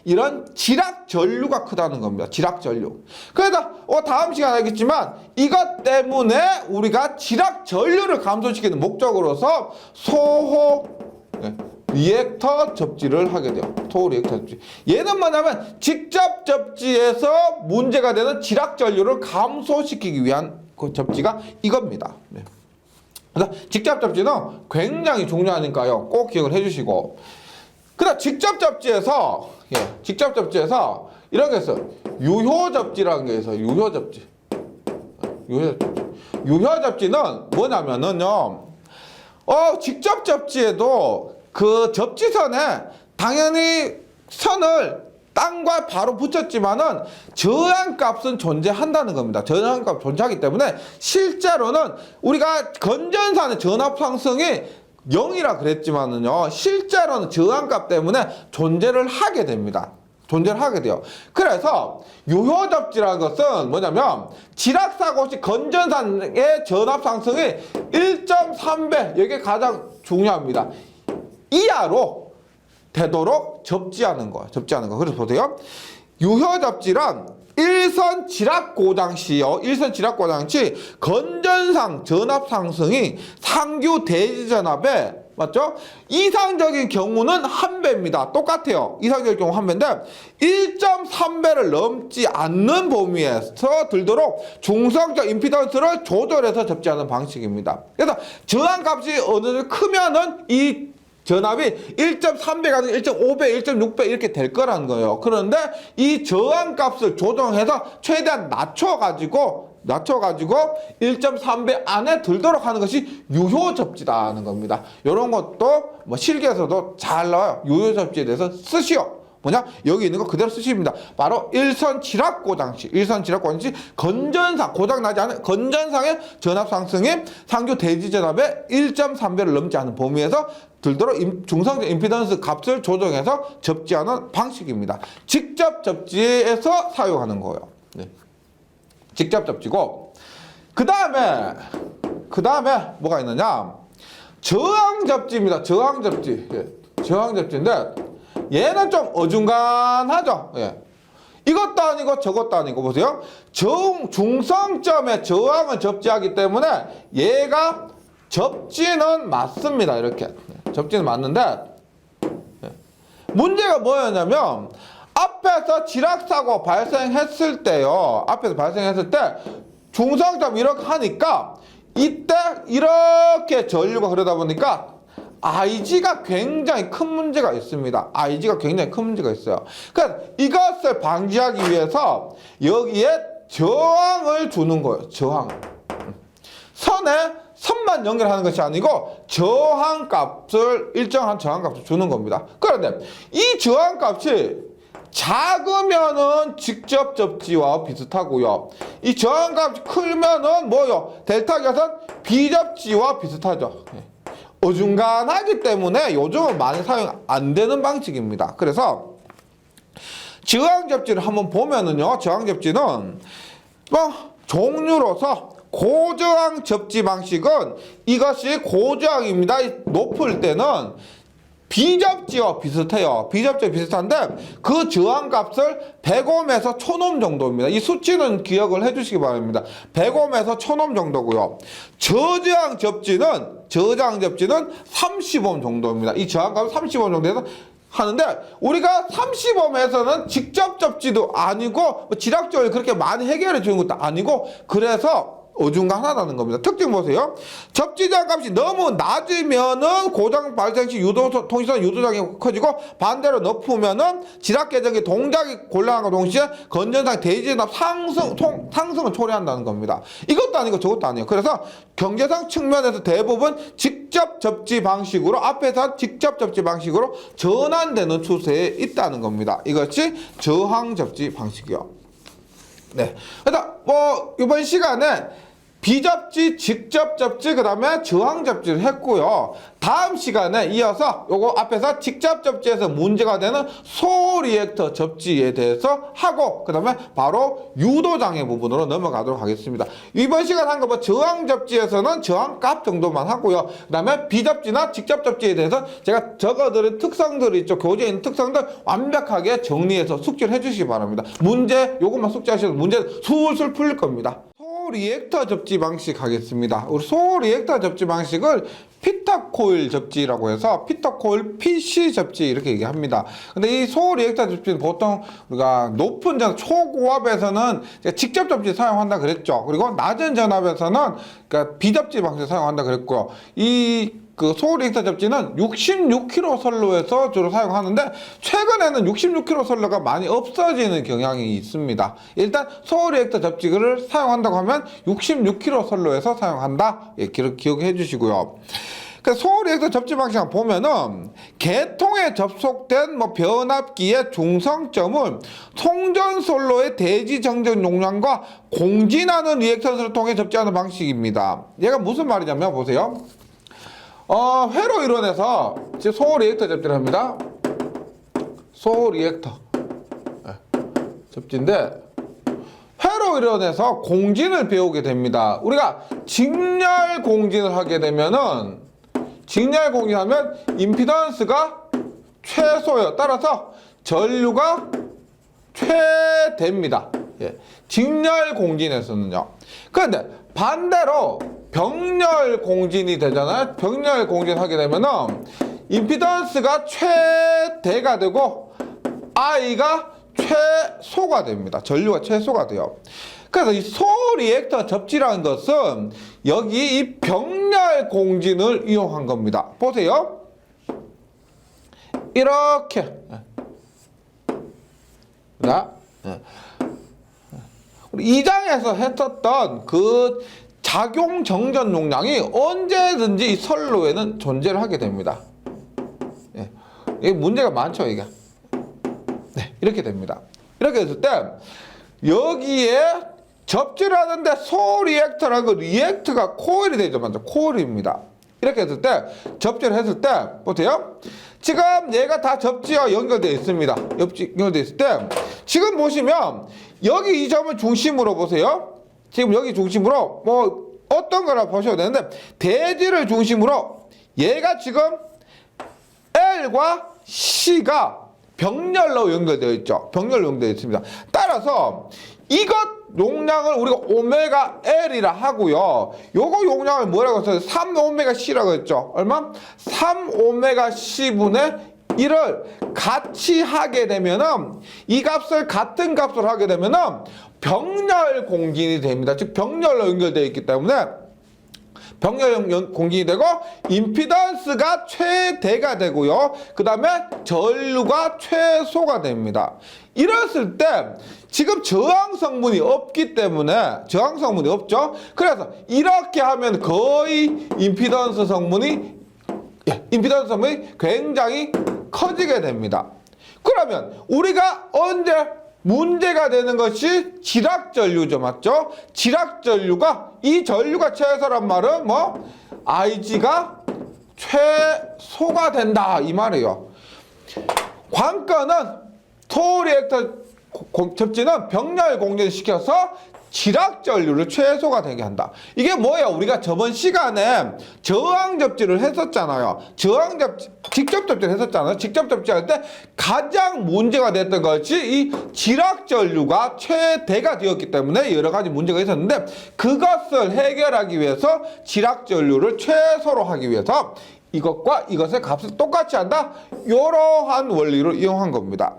이런 지락 전류가 크다는 겁니다. 지락 전류. 그래서 다음 시간에 알겠지만 이것 때문에 우리가 지락 전류를 감소시키는 목적으로서 소호 리액터 접지를 하게 돼요. 소호 리액터 접지. 얘는 뭐냐면 직접 접지에서 문제가 되는 지락 전류를 감소시키기 위한 그 접지가 이겁니다. 네. 그래서 직접 접지는 굉장히 중요하니까요. 꼭 기억을 해주시고. 그다음 직접 접지에서 이런 게 있어요. 유효 접지라는 게 있어요. 유효 접지. 유효 접지는 뭐냐면은요. 직접 접지에도 그 접지선에 당연히 선을 땅과 바로 붙였지만은 저항값은 존재한다는 겁니다. 저항값 존재하기 때문에 실제로는 우리가 건전산의 전압 상승이 0이라 그랬지만은요. 실제로는 저항값 때문에 존재를 하게 됩니다. 존재를 하게 돼요. 그래서 유효 접지라는 것은 뭐냐면 지락 사고 시 건전산의 전압 상승이 1.3배 이게 가장 중요합니다. 이하로 되도록 접지하는 거. 그래서 보세요. 유효 접지란 일선 지락 고장 시 건전상 전압 상승이 상규 대지 전압에 맞죠? 이상적인 경우는 1배입니다. 똑같아요. 이상적인 경우 1배인데 1.3배를 넘지 않는 범위에서 들도록 중성적 임피던스를 조절해서 접지하는 방식입니다. 그래서 저항값이 어느 정도 크면은 이 전압이 1.3배가 아니라 1.5배, 1.6배 이렇게 될 거라는 거예요. 그런데 이 저항값을 조정해서 최대한 낮춰가지고 1.3배 안에 들도록 하는 것이 유효 접지라는 겁니다. 이런 것도 실기에서도 잘 나와요. 유효 접지에 대해서 쓰시오. 뭐냐? 여기 있는 거 그대로 쓰십니다. 바로 일선 지락 고장 시 건전상 고장나지 않은 건전상의 전압 상승이 상규 대지 전압의 1.3배를 넘지 않은 범위에서 들도록 중성적 임피던스 값을 조정해서 접지하는 방식입니다. 직접 접지에서 사용하는 거예요. 네. 직접 접지고 그 다음에 뭐가 있느냐? 저항 접지입니다. 저항 접지인데 얘는 좀 어중간하죠. 예. 이것도 아니고 저것도 아니고 보세요. 중성점의 저항을 접지하기 때문에 얘가 접지는 맞습니다. 이렇게 접지는 맞는데 문제가 뭐였냐면 앞에서 지락사고 발생했을 때요. 앞에서 발생했을 때 중성점 이렇게 하니까 이때 이렇게 전류가 흐르다 보니까 IG가 굉장히 큰 문제가 있습니다. IG가 굉장히 큰 문제가 있어요. 그러니까 이것을 방지하기 위해서 여기에 저항을 주는 거예요. 저항. 선만 연결하는 것이 아니고 저항값을 일정한 저항값을 주는 겁니다. 그런데 이 저항값이 작으면은 직접 접지와 비슷하고요. 이 저항값이 크면은 뭐요? 델타 계산 비접지와 비슷하죠. 어중간하기 때문에 요즘은 많이 사용 안 되는 방식입니다. 그래서 저항 접지를 한번 보면은요, 저항 접지는 종류로서 고저항 접지 방식은 이것이 고저항입니다. 높을 때는 비접지와 비슷해요. 비접지와 비슷한데 그 저항값을 100옴에서 1000옴 정도입니다. 이 수치는 기억을 해주시기 바랍니다. 100옴에서 1000옴 정도고요. 저저항 접지는 30옴 정도입니다. 이 저항값은 30옴 정도에서 하는데 우리가 30옴에서는 직접 접지도 아니고 지락적을 그렇게 많이 해결해 주는 것도 아니고 그래서 어중간하다는 겁니다. 특징 보세요. 접지장 값이 너무 낮으면은 고장 발생 시 통신선 유도장이 커지고 반대로 높으면은 지락 계정의 동작이 곤란함과 동시에 건전상 대지진압 상승을 초래한다는 겁니다. 이것도 아니고 저것도 아니에요. 그래서 경제상 측면에서 대부분 직접 접지 방식으로 앞에서 직접 접지 방식으로 전환되는 추세에 있다는 겁니다. 이것이 저항 접지 방식이요. 네. 그래서 이번 시간에 비접지, 직접 접지, 그 다음에 저항 접지를 했고요. 다음 시간에 이어서 요거 앞에서 직접 접지에서 문제가 되는 소리액터 접지에 대해서 하고, 그 다음에 바로 유도장애 부분으로 넘어가도록 하겠습니다. 이번 시간 한 거 저항 접지에서는 저항값 정도만 하고요. 그 다음에 비접지나 직접 접지에 대해서 제가 적어드린 특성들이 있죠. 교재에 있는 특성들 완벽하게 정리해서 숙지를 해주시기 바랍니다. 문제, 요것만 숙지하시면 문제 술술 풀릴 겁니다. 소리액터 접지 방식 하겠습니다. 우리 소리액터 접지 방식을 피터코일 접지라고 해서 피터코일 PC 접지 이렇게 얘기합니다. 근데 이 소리액터 접지는 보통 우리가 높은 초고압에서는 직접 접지 사용한다 그랬죠. 그리고 낮은 전압에서는 그러니까 비접지 방식 사용한다 그랬고요. 그 소리액터 접지는 66kV 선로에서 주로 사용하는데 최근에는 66kV 선로가 많이 없어지는 경향이 있습니다. 일단 소리액터 접지를 사용한다고 하면 66kV 선로에서 사용한다. 예, 기억해 주시고요. 그 소리액터 접지 방식을 보면은 개통에 접속된 변압기의 중성점을 송전솔로의 대지 정전 용량과 공진하는 리액턴스를 통해 접지하는 방식입니다. 얘가 무슨 말이냐면 보세요. 회로 이론에서 소리액터 접지를 합니다. 소리액터 접지인데 회로 이론에서 공진을 배우게 됩니다. 우리가 직렬 공진을 하게 되면은 직렬 공진하면 임피던스가 최소예요. 따라서 전류가 최대입니다. 예. 직렬 공진에서는요. 그런데 반대로 병렬 공진이 되잖아요. 병렬 공진 하게 되면은 임피던스가 최대가 되고 I가 최소가 됩니다. 전류가 최소가 돼요. 그래서 이 소리액터 접지라는 것은 여기 이 병렬 공진을 이용한 겁니다. 보세요. 이렇게. 자, 우리 2장에서 했었던 그 작용 정전 용량이 언제든지 이 선로에는 존재를 하게 됩니다. 예. 이게 문제가 많죠, 이게. 네, 이렇게 됩니다. 이렇게 했을 때 여기에 접지를 하는데 소리액터라는 그 리액터가 코일이 되죠, 맞죠? 코일입니다. 이렇게 했을 때 접지를 했을 때 보세요. 지금 얘가 다 접지와 연결되어 있습니다. 연결되어 있을 때 지금 보시면 여기 이 점을 중심으로 보세요. 지금 여기 중심으로 어떤 거라 보셔야 되는데 대지를 중심으로 얘가 지금 L과 C가 병렬로 연결되어 있죠. 병렬로 연결되어 있습니다. 따라서 이것 용량을 우리가 오메가 L이라 하고요. 요거 용량을 뭐라고 했어요? 3오메가 C라고 했죠. 얼마? 3오메가 C분의 1을 같이 하게 되면은 이 값을 같은 값을 하게 되면은 병렬 공진이 됩니다. 즉 병렬로 연결되어 있기 때문에 병렬 공진이 되고 임피던스가 최대가 되고요. 그 다음에 전류가 최소가 됩니다. 이랬을 때 지금 저항 성분이 없기 때문에 저항 성분이 없죠. 그래서 이렇게 하면 거의 임피던스 성분이 굉장히 커지게 됩니다. 그러면 우리가 언제 문제가 되는 것이 지락전류죠. 맞죠? 지락전류가 이 전류가 최소란 말은 뭐 IG가 최소가 된다 이 말이에요. 관건은 토리액터 접지는 병렬 공진시켜서 지락전류를 최소가 되게 한다. 이게 뭐야? 우리가 저번 시간에 저항 접지를 했었잖아요. 직접 접지를 했었잖아요. 직접 접지할 때 가장 문제가 됐던 것이 이 지락전류가 최대가 되었기 때문에 여러 가지 문제가 있었는데 그것을 해결하기 위해서 지락전류를 최소로 하기 위해서 이것과 이것의 값을 똑같이 한다. 이러한 원리를 이용한 겁니다.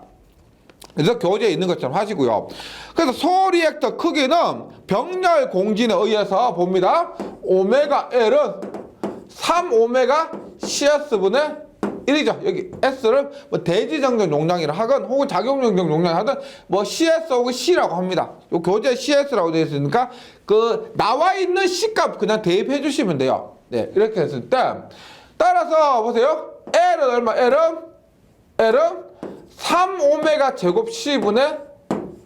그래서 교재에 있는 것처럼 하시고요. 그래서 소리액터 크기는 병렬 공진에 의해서 봅니다. 오메가 L은 3오메가 CS분의 1이죠. 여기 S를 뭐 대지정전 용량이라 하건 혹은 작용정전 용량이라 하든 뭐 CS 혹은 C라고 합니다. 요 교재에 CS라고 되어 있으니까 그 나와 있는 C값 그냥 대입해 주시면 돼요. 네, 이렇게 했을 때 따라서 보세요. L은 얼마? L은 3오메가 제곱 C분의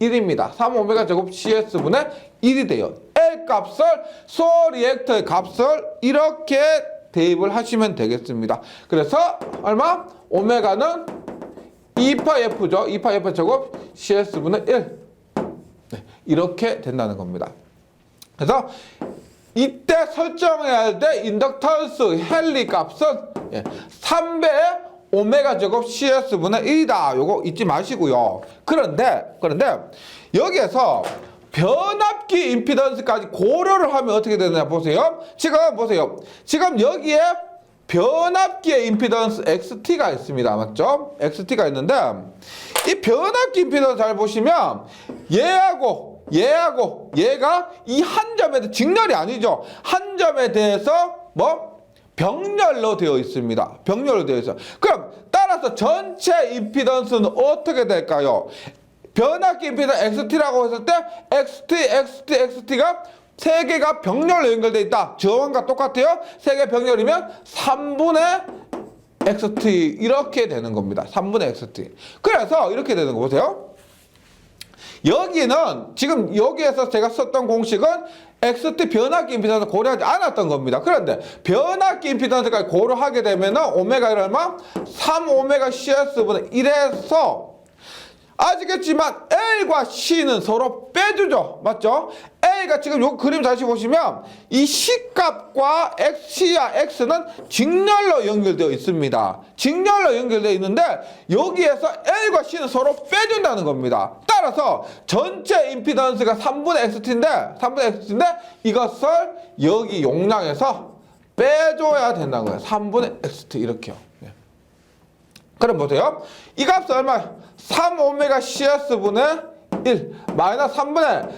1입니다. 3오메가 제곱 CS분의 1이 돼요. L 값을 소리액터의 값을 이렇게 대입을 하시면 되겠습니다. 그래서 얼마? 오메가는 2파F죠. 2파F 제곱 CS분의 1. 네, 이렇게 된다는 겁니다. 그래서 이때 설정해야 할 때 인덕턴스 헨리 값은 3배의 오메가 제곱 CS분의 1이다. 요거 잊지 마시고요. 그런데 여기에서 변압기 임피던스까지 고려를 하면 어떻게 되느냐 보세요. 지금 보세요. 지금 여기에 변압기의 임피던스 XT가 있습니다. 맞죠? XT가 있는데 이 변압기 임피던스 잘 보시면 얘가 이 한 점에 대해 직렬이 아니죠. 한 점에 대해서 뭐 병렬로 되어 있습니다. 병렬로 되어 있어요. 그럼 따라서 전체 임피던스는 어떻게 될까요? 변압기 임피던스 XT라고 했을 때 XT가 세 개가 병렬로 연결되어 있다. 저항과 똑같아요. 세 개 병렬이면 3분의 XT 이렇게 되는 겁니다. 3분의 XT. 그래서 이렇게 되는 거 보세요. 여기는 지금 여기에서 제가 썼던 공식은 XT 변압기 임피던스 고려하지 않았던 겁니다. 그런데 변압기 임피던스까지 고려하게 되면은 오메가 1 얼마? 3오메가 CS분의 1에서 아시겠지만 L과 C는 서로 빼주죠. 맞죠? L가 지금 요 그림 다시 보시면 이 C값과 C와 X는 직렬로 연결되어 있습니다. 직렬로 연결되어 있는데 여기에서 L과 C는 서로 빼준다는 겁니다. 따라서 전체 임피던스가 3분의 XT인데 이것을 여기 용량에서 빼줘야 된다는 거예요. 3분의 XT 이렇게요. 그럼 보세요. 이 값은 얼마예요? 3오메가 CS분의 1 마이너스 3분의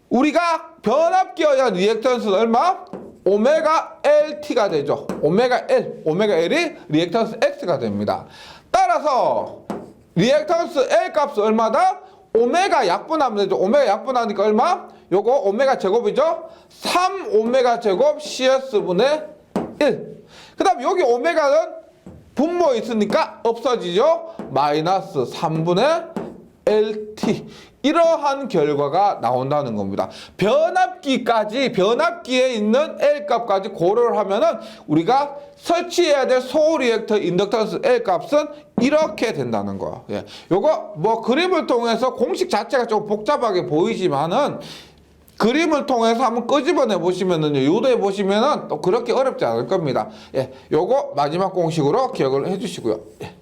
우리가 변압기에 의한 리액턴스는 얼마? 오메가 LT가 되죠. 오메가 L이 리액턴스 X가 됩니다. 따라서 리액턴스 L 값은 얼마다? 오메가 약분하면 되죠. 오메가 약분하니까 얼마? 요거 오메가 제곱이죠. 3오메가 제곱 CS분의 1. 그 다음 여기 오메가는 분모 있으니까 없어지죠. 마이너스 3분의 LT. 이러한 결과가 나온다는 겁니다. 변압기에 있는 L값까지 고려를 하면은 우리가 설치해야 될 소리액터 인덕턴스 L값은 이렇게 된다는 거예요. 예. 요거 뭐 그림을 통해서 공식 자체가 좀 복잡하게 보이지만은 그림을 통해서 한번 끄집어내 보시면은요, 유도해 보시면은 또 그렇게 어렵지 않을 겁니다. 예, 요거 마지막 공식으로 기억을 해주시고요. 예.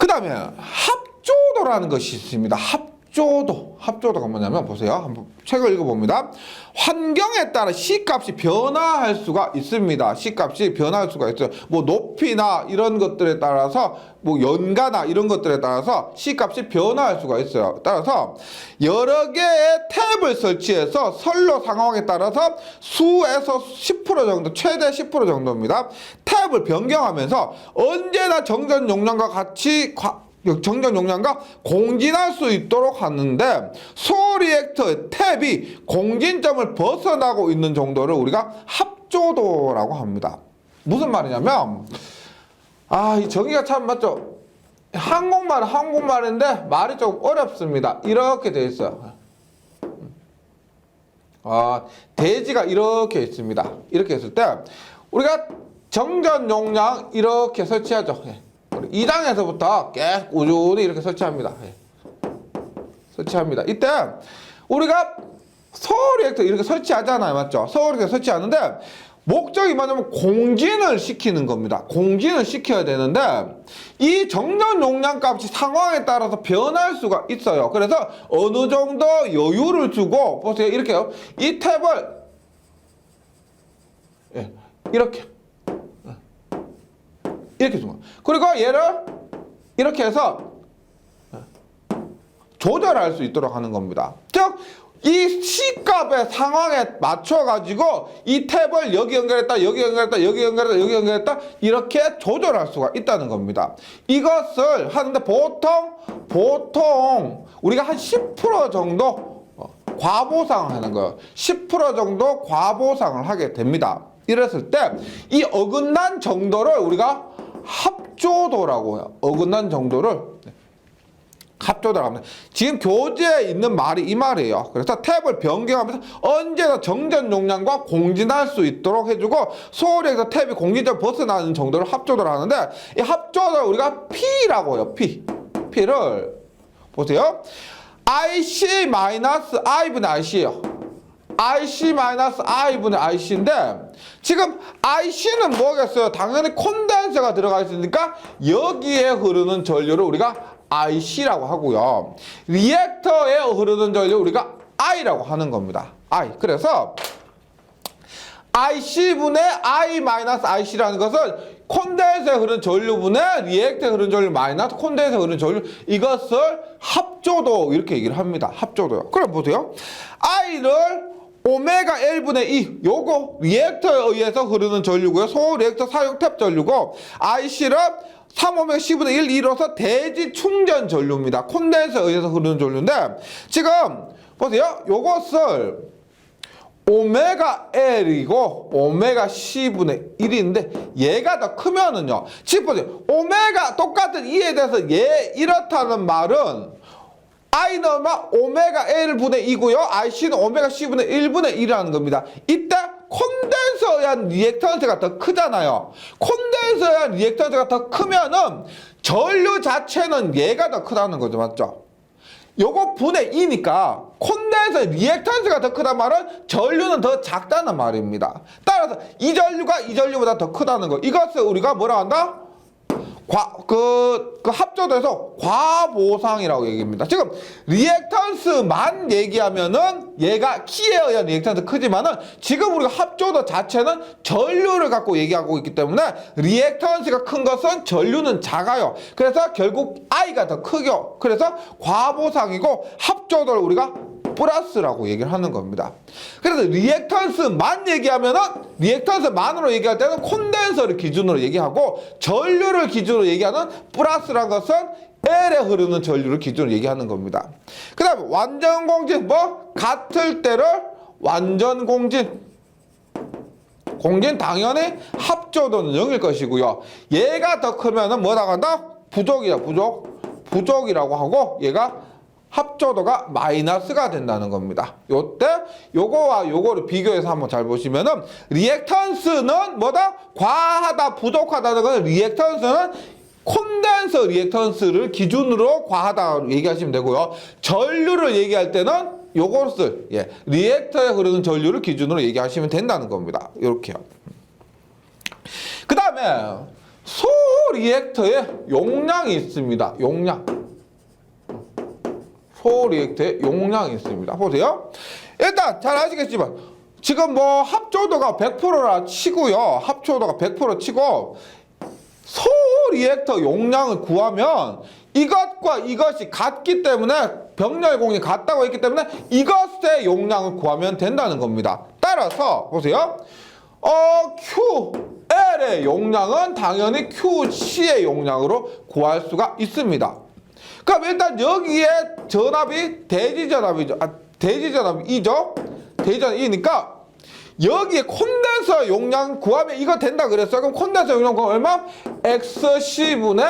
그 다음에 합조도라는 것이 있습니다. 합조도가 뭐냐면 보세요. 한번 책을 읽어봅니다. 환경에 따라 C값이 변화할 수가 있습니다. C값이 변화할 수가 있어요. 뭐 높이나 이런 것들에 따라서 뭐 연가나 이런 것들에 따라서 C값이 변화할 수가 있어요. 따라서 여러 개의 탭을 설치해서 선로 상황에 따라서 수에서 10% 정도, 최대 10% 정도입니다. 탭을 변경하면서 언제나 정전 용량과 같이 정전 용량과 공진할 수 있도록 하는데 소리액터의 탭이 공진점을 벗어나고 있는 정도를 우리가 합조도라고 합니다. 무슨 말이냐면 이 정의가 참 맞죠? 한국말은 한국말인데 말이 조금 어렵습니다. 이렇게 되어 있어요. 대지가 이렇게 있습니다. 이렇게 했을 때 우리가 정전 용량 이렇게 설치하죠. 2장에서부터 계속 꾸준히 이렇게 설치합니다. 설치합니다. 이때 우리가 서울리액터 이렇게 설치하잖아요. 맞죠? 서울리액터 설치하는데 목적이 뭐냐면 공진을 시키는 겁니다. 공진을 시켜야 되는데 이 정전 용량 값이 상황에 따라서 변할 수가 있어요. 그래서 어느 정도 여유를 주고 보세요. 이렇게요. 이 탭을 이렇게 준 거예요. 그리고 얘를 이렇게 해서 조절할 수 있도록 하는 겁니다. 즉, 이 C값의 상황에 맞춰가지고 이 탭을 여기 연결했다, 여기 연결했다, 여기 연결했다, 여기 연결했다 이렇게 조절할 수가 있다는 겁니다. 이것을 하는데 보통 우리가 한 10% 정도 과보상을 하는 거예요. 10% 정도 과보상을 하게 됩니다. 이랬을 때 이 어긋난 정도를 우리가 합조도라고 해요. 어긋난 정도를 합조도라고 합니다. 지금 교재에 있는 말이 이 말이에요. 그래서 탭을 변경하면서 언제나 정전 용량과 공진할 수 있도록 해주고 소홀에서 탭이 공진점 벗어나는 정도를 합조도를 하는데 이 합조도를 우리가 P라고 해요. P를 보세요. IC-I분의 IC예요. IC-I분의 IC인데 지금 IC는 뭐겠어요? 당연히 콘덴서가 들어가 있으니까 여기에 흐르는 전류를 우리가 IC라고 하고요. 리액터에 흐르는 전류를 우리가 I라고 하는 겁니다. I. 그래서 IC분의 I-IC라는 것은 콘덴서에 흐르는 전류분의 리액터에 흐르는 전류 마이너스 콘덴서에 흐르는 전류 이것을 합조도 이렇게 얘기를 합니다. 합조도요. 그럼 보세요. I를 오메가 L분의 2 요거 리액터에 의해서 흐르는 전류고요. 소리액터 사용 탭 전류고 IC를 3오메가 C분의 1, 2로서 대지 충전 전류입니다. 콘덴서에 의해서 흐르는 전류인데 지금 보세요. 요것을 오메가 L이고 오메가 C분의 1인데 얘가 더 크면은요. 지금 보세요. 오메가 똑같은 2에 대해서 얘 이렇다는 말은 I는 오메가 L분의 2고요. IC는 오메가 C분의 1분의 1이라는 겁니다. 이때 콘덴서에 의한 리액턴스가 더 크잖아요. 콘덴서에 의한 리액턴스가 더 크면은 전류 자체는 얘가 더 크다는 거죠. 맞죠? 요거 분의 2니까 콘덴서 리액턴스가 더 크단 말은 전류는 더 작다는 말입니다. 따라서 이 전류가 이 전류보다 더 크다는 거. 이것을 우리가 뭐라 한다? 합조도에서 과보상이라고 얘기합니다. 지금 리액턴스만 얘기하면은 얘가 키에 의한 리액턴스 크지만은 지금 우리가 합조도 자체는 전류를 갖고 얘기하고 있기 때문에 리액턴스가 큰 것은 전류는 작아요. 그래서 결국 I가 더 크죠. 그래서 과보상이고 합조도를 우리가 플러스라고 얘기를 하는 겁니다. 그래서 리액턴스만 얘기하면은 리액턴스만으로 얘기할 때는 콘덴서를 기준으로 얘기하고 전류를 기준으로 얘기하는 플러스라는 것은 L에 흐르는 전류를 기준으로 얘기하는 겁니다. 그 다음에 완전 공진 같을 때를 완전 공진 당연히 합조도는 0일 것이고요. 얘가 더 크면은 뭐라고 한다? 부족이라고 하고 얘가 합조도가 마이너스가 된다는 겁니다. 요때 요거와 요거를 비교해서 한번 잘 보시면은 리액턴스는 뭐다? 과하다, 부족하다는 건 리액턴스는 콘덴서 리액턴스를 기준으로 과하다 얘기하시면 되고요. 전류를 얘기할 때는 요것을 리액터에 흐르는 전류를 기준으로 얘기하시면 된다는 겁니다. 이렇게요. 그 다음에 소리액터에 용량이 있습니다. 용량. 소리액터에 용량이 있습니다. 보세요. 일단 잘 아시겠지만 지금 뭐 합조도가 100%라 치고요. 합조도가 100% 치고 소리액터 용량을 구하면 이것과 이것이 같기 때문에 병렬 공이 같다고 했기 때문에 이것의 용량을 구하면 된다는 겁니다. 따라서 보세요. QL의 용량은 당연히 QC의 용량으로 구할 수가 있습니다. 그럼 일단 여기에 전압이 대지전압이죠. 대지전압이죠. 대지전압이니까 여기에 콘덴서 용량 구하면 이거 된다 그랬어요. 그럼 콘덴서 용량 구하면 얼마? XC분의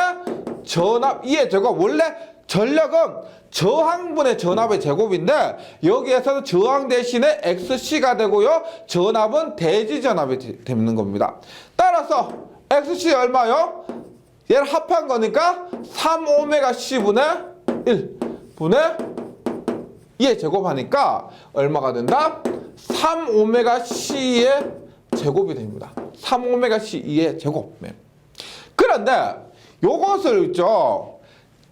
전압 2의 제곱. 원래 전력은 저항분의 전압의 제곱인데 여기에서는 저항 대신에 XC가 되고요. 전압은 대지전압이 되는 겁니다. 따라서 XC 얼마요? 얘를 합한 거니까 3ωC분의 1분의 2의 제곱하니까 얼마가 된다? 3ωC의 제곱이 됩니다. 3ωC2의 제곱. 그런데 요것을 있죠.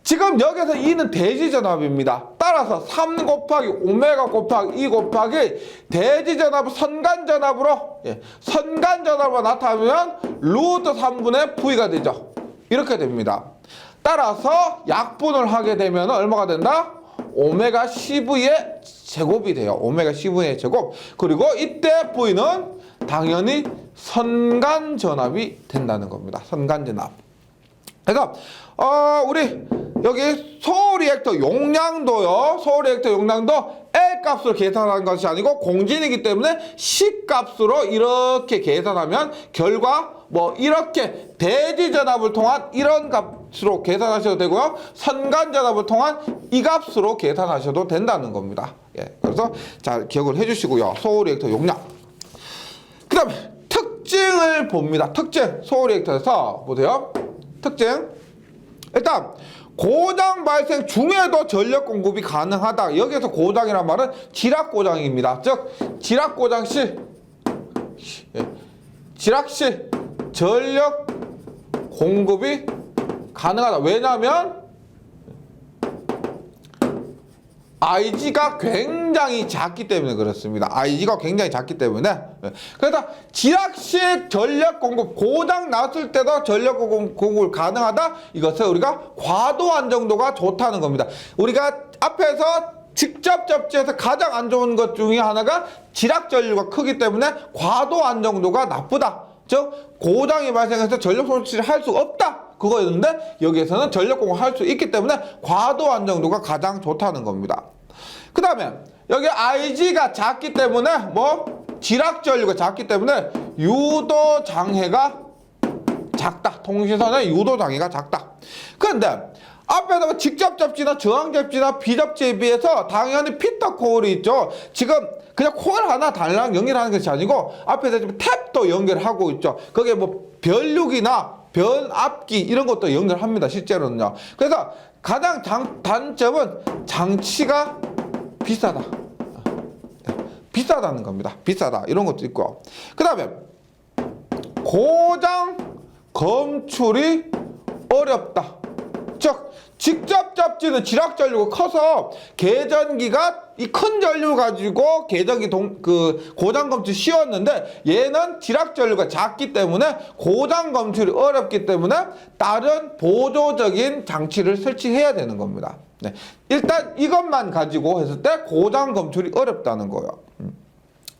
지금 여기서 2는 대지전압입니다. 따라서 3 곱하기 오메가 곱하기 2 곱하기 대지전압 선간전압으로 선간전압으로 나타나면 루트 3분의 V가 되죠. 이렇게 됩니다. 따라서 약분을 하게 되면 얼마가 된다? 오메가 CV의 제곱이 돼요. 오메가 CV의 제곱. 그리고 이때 V는 당연히 선간전압이 된다는 겁니다. 선간전압. 그래서 우리 여기 소리액터 용량도요. 소리액터 용량도 L 값으로 계산하는 것이 아니고 공진이기 때문에 C 값으로 이렇게 계산하면 결과 뭐 이렇게 대지전압을 통한 이런 값으로 계산하셔도 되고요. 선간전압을 통한 이 값으로 계산하셔도 된다는 겁니다. 그래서 잘 기억을 해주시고요. 소리액터 용량. 그 다음에 특징을 봅니다. 특징. 소리액터에서 보세요. 특징. 일단 고장 발생 중에도 전력 공급이 가능하다. 여기서 고장이란 말은 지락 고장입니다. 즉 지락 고장 시 지락 시 전력 공급이 가능하다. 왜냐하면 IG가 굉장히 작기 때문에 그렇습니다. IG가 굉장히 작기 때문에. 그래서 지락식 전력 공급, 고장 났을 때도 전력 공급을 가능하다. 이것을 우리가 과도한 정도가 좋다는 겁니다. 우리가 앞에서 직접 접지해서 가장 안 좋은 것 중에 하나가 지락 전류가 크기 때문에 과도한 정도가 나쁘다. 즉 고장이 발생해서 전력 소비를 할 수 없다. 그거였는데 여기에서는 전력 공급을 할 수 있기 때문에 과도한 정도가 가장 좋다는 겁니다. 그 다음에 여기 IG가 작기 때문에 뭐 지락 전류가 작기 때문에 유도 장애가 작다. 통신선의 유도 장애가 작다. 그런데 앞에서 직접 접지나 저항 접지나 비접지에 비해서 당연히 피터 코일이 있죠. 지금 그냥 코일 하나 달랑 연결하는 것이 아니고 앞에서 지금 탭도 연결하고 있죠. 거기에 뭐 변류기나 변압기 이런 것도 연결합니다. 실제로는요. 그래서 가장 단점은 장치가 비싸다. 비싸다는 겁니다. 비싸다. 이런 것도 있고. 그 다음에 고장 검출이 어렵다. 즉 직접 접지는 지락 전류가 커서 계전기가 이 큰 전류 가지고 계전기 고장 검출 쉬웠는데 얘는 지락 전류가 작기 때문에 고장 검출이 어렵기 때문에 다른 보조적인 장치를 설치해야 되는 겁니다. 일단 이것만 가지고 했을 때 고장 검출이 어렵다는 거예요.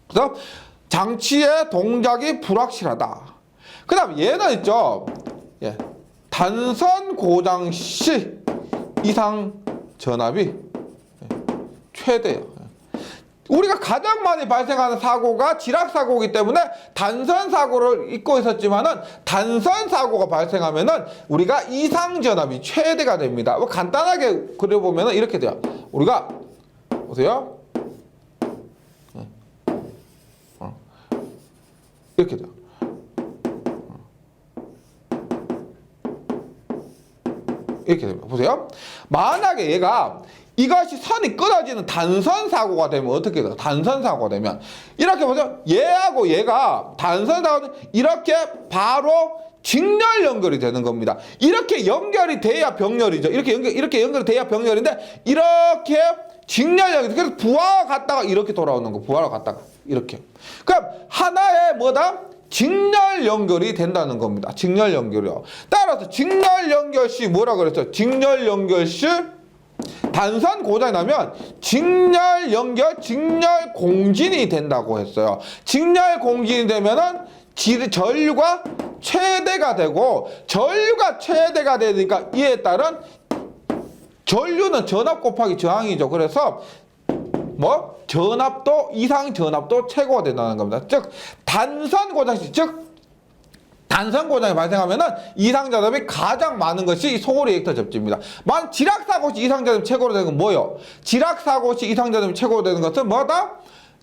그래서 장치의 동작이 불확실하다. 그 다음 얘는 있죠. 단선 고장 시 이상 전압이 최대예요. 우리가 가장 많이 발생하는 사고가 지락 사고이기 때문에 단선 사고를 잊고 있었지만은 단선 사고가 발생하면은 우리가 이상 전압이 최대가 됩니다. 뭐 간단하게 그려보면은 이렇게 돼요. 우리가 보세요. 이렇게 돼요. 이렇게 됩니다. 보세요. 만약에 얘가 이것이 선이 끊어지는 단선 사고가 되면 어떻게 돼요? 단선 사고가 되면 이렇게 보세요. 얘하고 얘가 단선 사고는 이렇게 바로 직렬 연결이 되는 겁니다. 이렇게 연결이 돼야 병렬이죠. 이렇게 연결이 돼야 병렬인데 이렇게 직렬 연결. 그래서 부하와 같다가 이렇게 돌아오는 거. 부하와 같다가 이렇게. 그럼 하나의 뭐다? 직렬 연결이 된다는 겁니다. 직렬 연결이요. 따라서 직렬 연결 시 뭐라 그랬어요? 직렬 연결 시 단선 고장이 나면 직렬 연결, 직렬 공진이 된다고 했어요. 직렬 공진이 되면은 전류가 최대가 되고, 전류가 최대가 되니까 이에 따른 전류는 전압 곱하기 저항이죠. 그래서 뭐 전압도, 이상 전압도 최고가 된다는 겁니다. 즉 단선 고장시, 즉 단선 고장이 발생하면은 이상 전압이 가장 많은 것이 소리액터 접지입니다. 만 지락사고 시 이상 전압이 최고로 되는 건 뭐예요? 지락사고 시 이상 전압이 최고로 되는 것은 뭐다?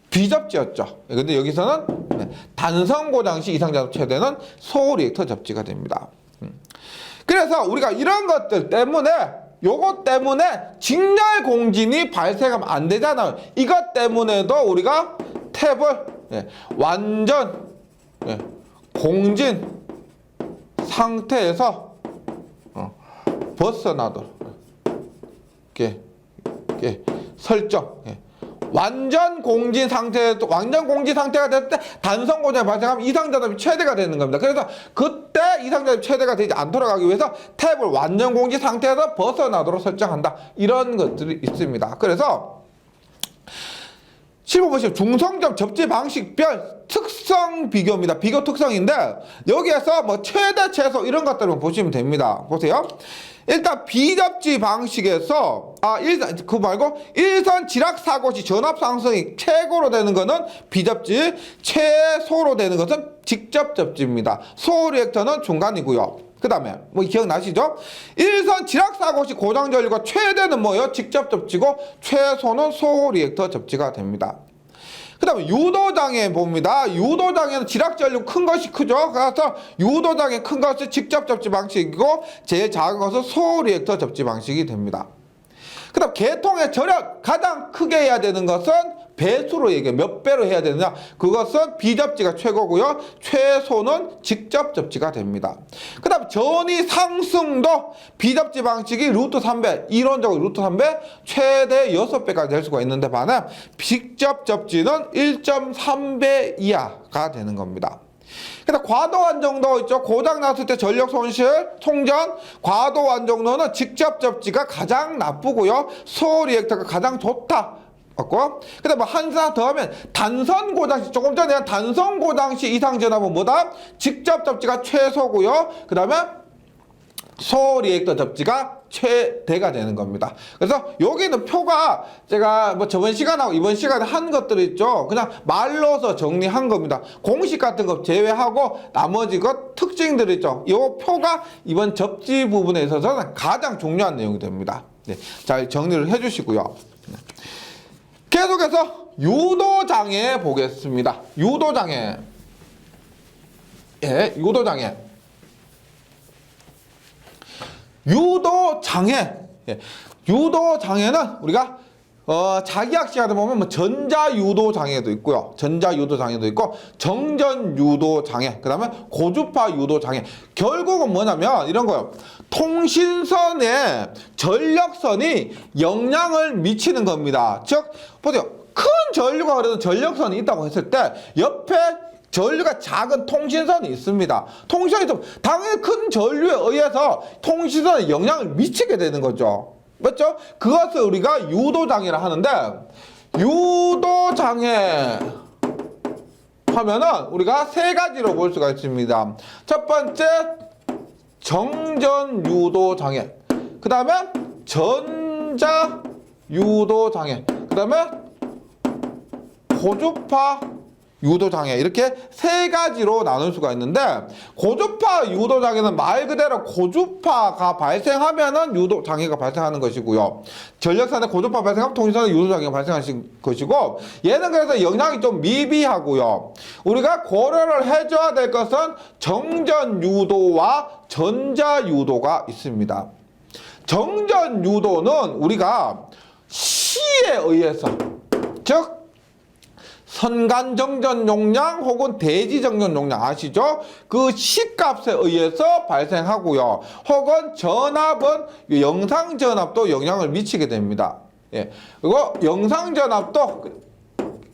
비접지였죠. 근데 여기서는 단선 고장 시 이상 전압 최대는 소리액터 접지가 됩니다. 그래서 우리가 이런 것들 때문에, 요것 때문에 직렬 공진이 발생하면 안 되잖아요. 이것 때문에도 우리가 탭을 완전 공진 상태에서 벗어나도록 이렇게 설정. 완전 공진 상태가 됐을 때 단선 고장이 발생하면 이상 전압이 최대가 되는 겁니다. 그래서 그때 이상 전압이 최대가 되지 않도록 하기 위해서 탭을 완전 공진 상태에서 벗어나도록 설정한다. 이런 것들이 있습니다. 그래서 15 보시면 중성점 접지 방식별 특성 비교입니다. 비교 특성인데 여기에서 뭐 최대, 최소 이런 것들을 보시면 됩니다. 보세요. 일단 비접지 방식에서 그거 말고 일선 지락 사고 시 전압 상승이 최고로 되는 것은 비접지, 최소로 되는 것은 직접 접지입니다. 소리액터는 중간이고요. 그 다음에 뭐 기억나시죠? 일선 지락 사고 시 고장 전류가 최대는 뭐예요? 직접 접지고 최소는 소리액터 접지가 됩니다. 그 다음에 유도장애 봅니다. 유도장애는 지락전류 큰 것이 크죠. 그래서 유도장애 큰 것이 직접 접지 방식이고 제일 작은 것은 소리액터 접지 방식이 됩니다. 그 다음 계통의 절약 가장 크게 해야 되는 것은 배수로 얘기해요. 몇 배로 해야 되느냐? 그것은 비접지가 최고고요. 최소는 직접 접지가 됩니다. 그 다음 전위 상승도 비접지 방식이 루트 3배, 이론적으로 루트 3배, 최대 6배까지 될 수가 있는데 반면 직접 접지는 1.3배 이하가 되는 겁니다. 그래서 과도 안정도 있죠. 고장 났을 때 전력 손실, 송전, 과도 안정도는 직접 접지가 가장 나쁘고요. 소리액터가 가장 좋다. 맞고, 그 다음에 하나 더 하면 단선 고장시, 조금 전에 단선 고장시 이상 전압은 뭐다? 직접 접지가 최소고요. 그 다음에 소리액터 접지가 최대가 되는 겁니다. 그래서 여기는 표가 제가 뭐 저번 시간하고 이번 시간에 한 것들 있죠. 그냥 말로서 정리한 겁니다. 공식 같은 거 제외하고 나머지 것 특징들 있죠. 이 표가 이번 접지 부분에 있어서는 가장 중요한 내용이 됩니다. 네, 잘 정리를 해주시고요. 계속해서 유도장애 보겠습니다. 유도장애. 유도장애. 유도장애는 우리가 자기학 시간에 보면 뭐 전자유도장애도 있고요. 전자유도장애도 있고 정전유도장애, 그 다음에 고주파 유도장애. 결국은 뭐냐면 이런 거예요. 통신선에 전력선이 영향을 미치는 겁니다. 즉 보세요. 큰 전류가 흐르는 전력선이 있다고 했을 때 옆에 전류가 작은 통신선이 있습니다. 통신선이 좀 당연히 큰 전류에 의해서 통신선에 영향을 미치게 되는 거죠. 맞죠? 그것을 우리가 유도장애라 하는데, 유도장애 하면은 우리가 세 가지로 볼 수가 있습니다. 첫 번째 정전유도장애, 그 다음에 전자유도장애, 그 다음에 고주파 유도장애, 이렇게 세 가지로 나눌 수가 있는데, 고주파 유도장애는 말 그대로 고주파가 발생하면은 유도장애가 발생하는 것이고요. 전력선에 고주파 발생하면 통신선에 유도장애가 발생하는 것이고, 얘는 그래서 영향이 좀 미비하고요. 우리가 고려를 해줘야 될 것은 정전유도와 전자유도가 있습니다. 정전유도는 우리가 시에 의해서, 즉 선간정전 용량 혹은 대지정전 용량 아시죠? 그 C값에 의해서 발생하고요. 혹은 전압은 영상전압도 영향을 미치게 됩니다. 예. 그리고 영상전압도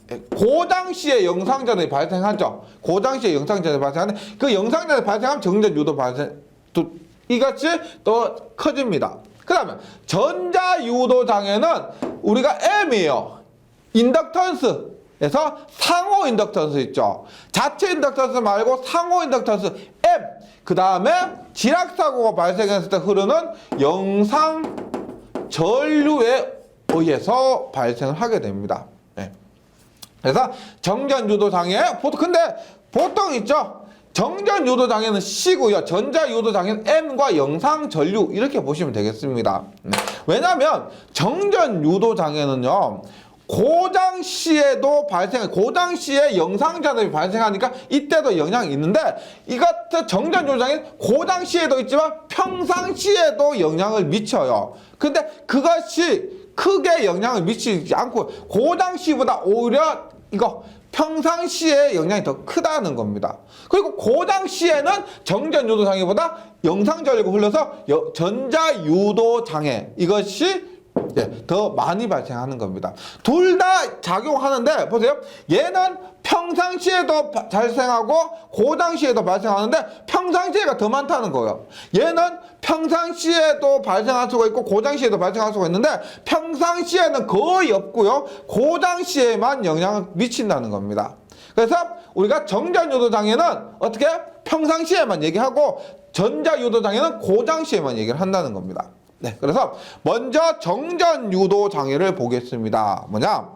그 당시에 영상전압이 발생하죠. 그 당시에 영상전압이 발생하는데 그 영상전압이 발생하면 정전 유도 발생 이것이 또 커집니다. 그 다음에 전자유도 장애는 우리가 M이에요. 인덕턴스에서 상호 인덕턴스 있죠. 자체 인덕턴스 말고 상호 인덕턴스 M. 그 다음에 지락사고가 발생했을 때 흐르는 영상 전류에 의해서 발생을 하게 됩니다. 네. 그래서 정전유도 장애 근데 보통 있죠. 정전유도 장애는 C고요. 전자유도 장애는 M과 영상전류 이렇게 보시면 되겠습니다. 왜냐하면 정전유도 장애는요. 고장 시에도 고장 시에 영상전압이 발생하니까 이때도 영향이 있는데 이것도 정전유도 장애는 고장 시에도 있지만 평상시에도 영향을 미쳐요. 근데 그것이 크게 영향을 미치지 않고 고장 시보다 오히려 이거 평상시에 영향이 더 크다는 겁니다. 그리고 고장 시에는 정전유도 장애보다 영상전류가 흘러서 전자유도 장애 이것이 더 많이 발생하는 겁니다. 둘 다 작용하는데 보세요. 얘는 평상시에도 발생하고 고장시에도 발생하는데 평상시에가 더 많다는 거예요. 얘는 평상시에도 발생할 수가 있고 고장시에도 발생할 수가 있는데 평상시에는 거의 없고요. 고장시에만 영향을 미친다는 겁니다. 그래서 우리가 정전유도 장애는 어떻게 평상시에만 얘기하고 전자유도 장애는 고장시에만 얘기를 한다는 겁니다. 네, 그래서 먼저 정전유도 장애를 보겠습니다. 뭐냐?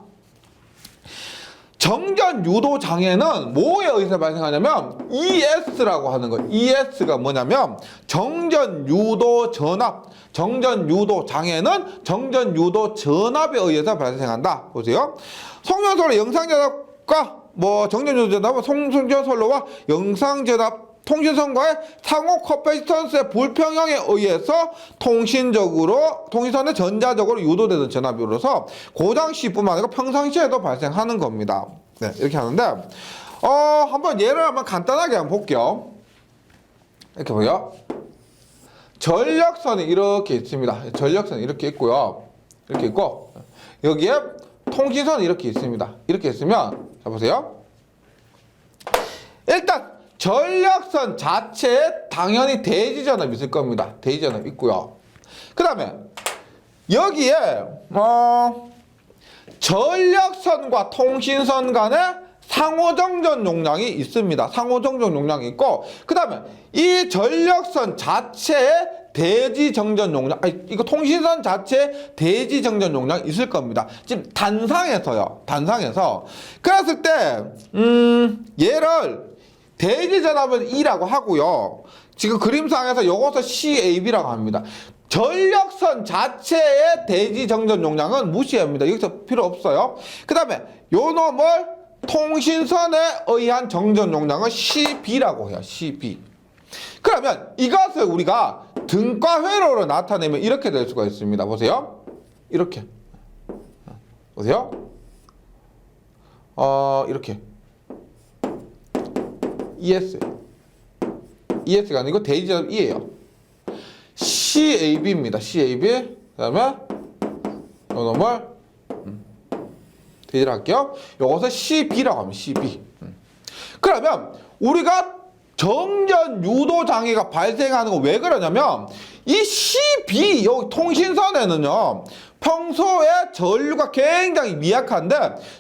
정전유도 장애는 뭐에 의해서 발생하냐면 ES라고 하는 거예요. ES가 뭐냐면 정전유도 전압. 정전유도 장애는 정전유도 전압에 의해서 발생한다. 보세요. 송전솔로 영상전압과 정전유도 전압은 송전솔로와 영상전압 통신선과의 상호 커패시턴스의 불평형에 의해서 통신선에 전자적으로 유도되는 전압으로서 고장 시뿐만 아니라 평상시에도 발생하는 겁니다. 네, 이렇게 하는데 한번 예를 한번 간단하게 한번 볼게요. 이렇게 보여. 전력선이 이렇게 있습니다. 전력선이 이렇게 있고요. 이렇게 있고 여기에 통신선이 이렇게 있습니다. 이렇게 있으면 자 보세요. 일단 전력선 자체에 당연히 대지전압이 있을 겁니다. 대지전압이 있고요. 그 다음에 여기에 전력선과 통신선 간에 상호정전 용량이 있습니다. 상호정전 용량이 있고 그 다음에 이 전력선 자체에 대지정전 용량 이거 통신선 자체에 대지정전 용량이 있을 겁니다. 지금 단상에서요. 단상에서 그랬을 때 얘를 대지전압은 E라고 하고요. 지금 그림상에서 이것을 CAB라고 합니다. 전력선 자체의 대지정전 용량은 무시합니다. 여기서 필요 없어요. 그 다음에 요 놈을 통신선에 의한 정전 용량은 CB라고 해요. CB. 그러면 이것을 우리가 등가 회로로 나타내면 이렇게 될 수가 있습니다. 보세요. 이렇게. 보세요. 이렇게. ES가 아니고 대지전압 E예요. CAB입니다. CAB. 그 다음에 요놈을 대지를 할게요. 요것을 CB라고 합니다. CB. 그러면 우리가 정전 유도 장애가 발생하는 건 왜 그러냐면 이 CB 여기 통신선에는요. 평소에 전류가 굉장히 미약한데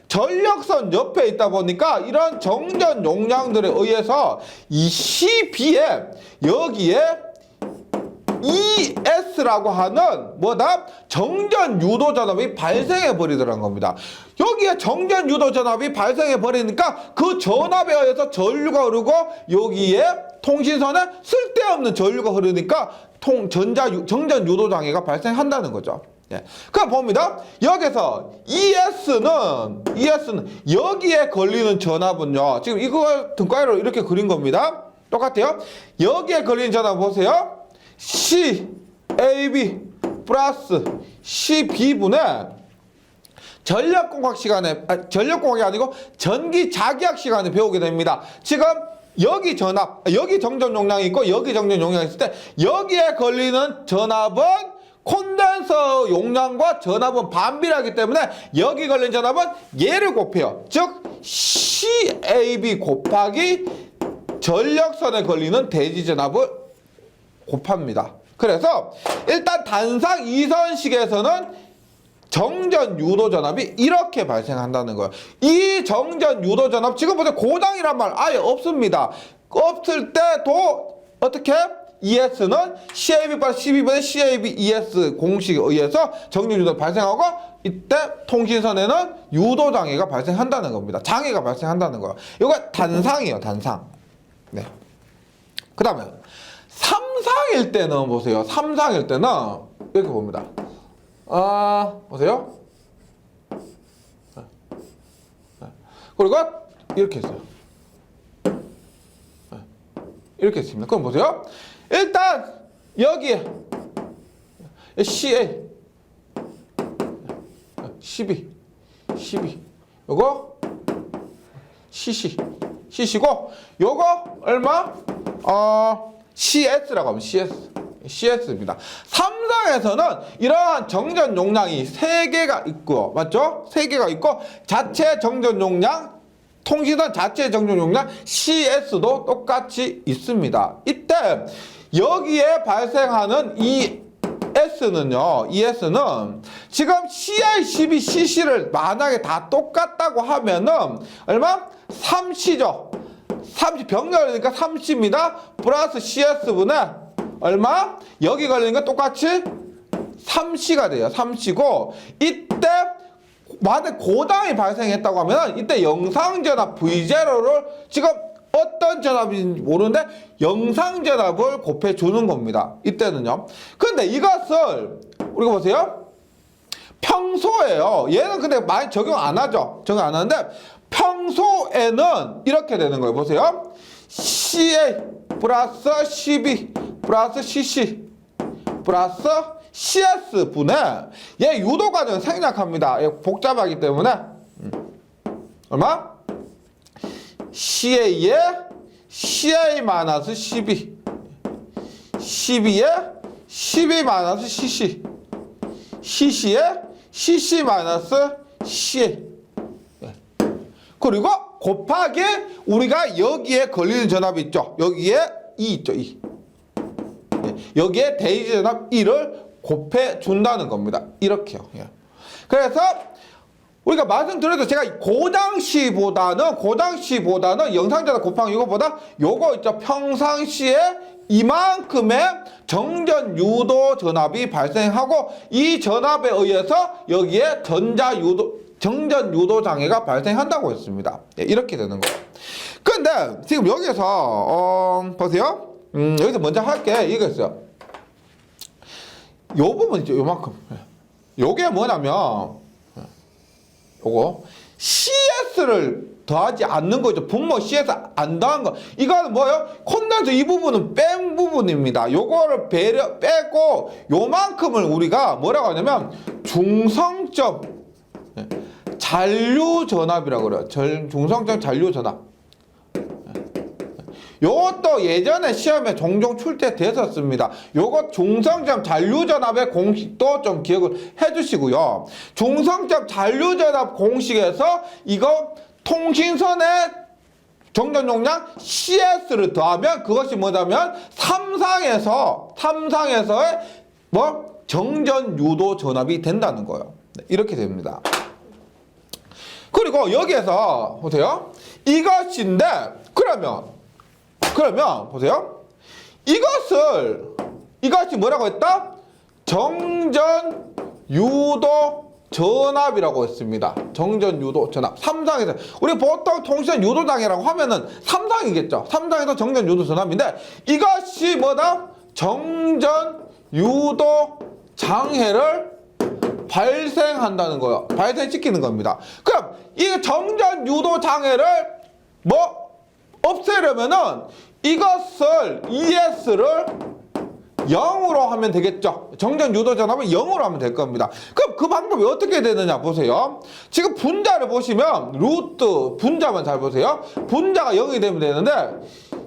전력선 옆에 있다 보니까 이런 정전 용량들에 의해서 이 CB에 여기에 ES라고 하는 정전 유도 전압이 발생해 버리더라는 겁니다. 여기에 정전 유도 전압이 발생해 버리니까 그 전압에 의해서 전류가 흐르고 여기에 통신선에 쓸데없는 전류가 흐르니까 정전 유도 장애가 발생한다는 거죠. 예. 그럼 봅니다. 여기서 ES는 여기에 걸리는 전압은요. 지금 이걸 등가위로 이렇게 그린 겁니다. 똑같아요. 여기에 걸리는 전압 보세요. CAB 플러스 CB분의 전력공학 시간에, 전력공학이 아니고 전기자기학 시간에 배우게 됩니다. 지금 여기 전압, 여기 정전 용량이 있고 여기 정전 용량이 있을 때 여기에 걸리는 전압은 콘덴서 용량과 전압은 반비례하기 때문에 여기 걸린 전압은 얘를 곱해요. 즉 CAB 곱하기 전력선에 걸리는 대지 전압을 곱합니다. 그래서 일단 단상 2선식에서는 정전 유도 전압이 이렇게 발생한다는 거예요. 이 정전 유도 전압 지금 보세요. 고당이란 말 아예 없습니다. 없을 때도 어떻게? ES는 CAB 플러스 12분의 CAB ES 공식에 의해서 정전 유도 발생하고 이때 통신선에는 유도 장애가 발생한다는 겁니다. 장애가 발생한다는 거예요. 이거 단상이에요. 단상. 네. 그 다음에 3상일 때는 보세요. 3상일 때는 이렇게 봅니다. 보세요. 그리고 이렇게 했어요. 이렇게 했습니다. 그럼 보세요. 일단 여기에 CA 12 요거 CC고 요거 얼마? CS라고 하면 CS입니다. 3상에서는 이러한 정전 용량이 3개가 있고요. 맞죠? 3개가 있고 자체 정전 용량, 통신선 자체 정전 용량 CS도 똑같이 있습니다. 이때 여기에 발생하는 ES는요. 지금 CI12, CC를 만약에 다 똑같다고 하면은 얼마? 3C죠. 30 병렬이니까 3C입니다. 플러스 CS분의 얼마? 여기 걸리는 건 똑같이 3C가 돼요. 3C고 이때 만약 고당이 발생했다고 하면 이때 영상전압 V0를 지금 어떤 전압인지 모르는데 영상전압을 곱해주는 겁니다. 이때는요. 근데 이것을 우리가 보세요. 평소에요. 얘는 근데 많이 적용 안 하죠. 적용 안 하는데 평소에는 이렇게 되는 거예요. 보세요. CA 플러스 CB 플러스 CC 플러스 CS 분의 얘 유도 과정은 생략합니다. 얘 복잡하기 때문에 얼마? CA에 CA 마이너스 CB 12에 CB 마이너스 CC CC에 CC 마이너스 CA 그리고 곱하기 우리가 여기에 걸리는 전압이 있죠. 여기에 E 있죠. E. 여기에 대지 전압 E를 곱해 준다는 겁니다. 이렇게요. 그래서 우리가 말씀드려도 제가 고당시보다는 영상전압 곱하기 이거보다 요거 있죠. 평상시에 이만큼의 정전 유도 전압이 발생하고 이 전압에 의해서 여기에 정전 유도 장애가 발생한다고 했습니다. 이렇게 되는 거예요. 근데 지금 여기서 보세요. 여기서 먼저 할게 이거 있어요. 요 부분 있죠. 요만큼. 요게 뭐냐면 요거 CS를 더하지 않는 거죠. 분모 CS 안 더한 거. 이거는 뭐예요? 콘덴서 이 부분은 뺀 부분입니다. 요거를 빼고 요만큼을 우리가 뭐라고 하냐면 중성점 잔류 전압이라고 그래요. 중성점 잔류 전압. 요것도 예전에 시험에 종종 출제됐었습니다. 요것 중성점 잔류전압의 공식도 좀 기억을 해주시고요. 중성점 잔류전압 공식에서 이거 통신선의 정전 용량 CS를 더하면 그것이 뭐냐면 3상에서의 정전 유도 전압이 된다는 거예요. 이렇게 됩니다. 그리고 여기에서 보세요. 이것인데 그러면 보세요. 이것이 뭐라고 했다? 정전 유도 전압이라고 했습니다. 정전 유도 전압. 3상에서 우리 보통 통신 유도 장애라고 하면은 3상이겠죠. 3상에서 정전 유도 전압인데 이것이 뭐다? 정전 유도 장애를 발생한다는 거예요. 발생시키는 겁니다. 그럼 이 정전 유도 장애를 없애려면은 이것을 ES를 0으로 하면 되겠죠. 정전 유도 전압을 0으로 하면 될 겁니다. 그럼 그 방법이 어떻게 되느냐 보세요. 지금 분자를 보시면 루트 분자만 잘 보세요. 분자가 0이 되면 되는데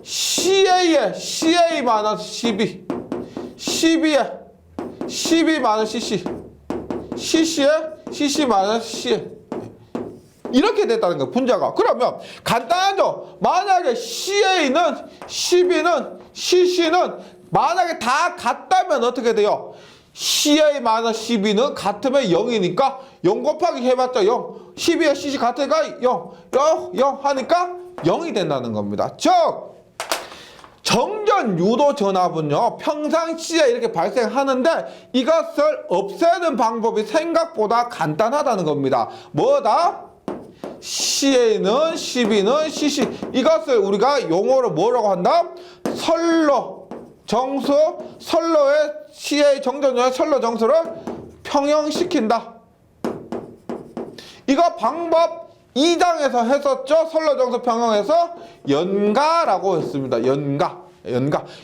CA에 CA 마이너스 CB, CB에 CB 마이너스 CC, CC에 CC 마이너스 CA 이렇게 됐다는 거예요. 분자가. 그러면 간단하죠. 만약에 CA는 CB는 CC는 만약에 다 같다면 어떻게 돼요? CA 마이너스 CB는 같으면 0이니까 0 곱하기 해봤자 0. CB와 CC 같으니까 0. 0 하니까 0이 된다는 겁니다. 즉 정전 유도 전압은요 평상시에 이렇게 발생하는데 이것을 없애는 방법이 생각보다 간단하다는 겁니다. 뭐다? CA는 CB는 CC 이것을 우리가 용어로 뭐라고 한다? 선로 정수 선로의 CA 정전유의 선로 정수를 평형시킨다. 이거 방법 2장에서 했었죠. 선로 정수 평형에서 연가라고 했습니다.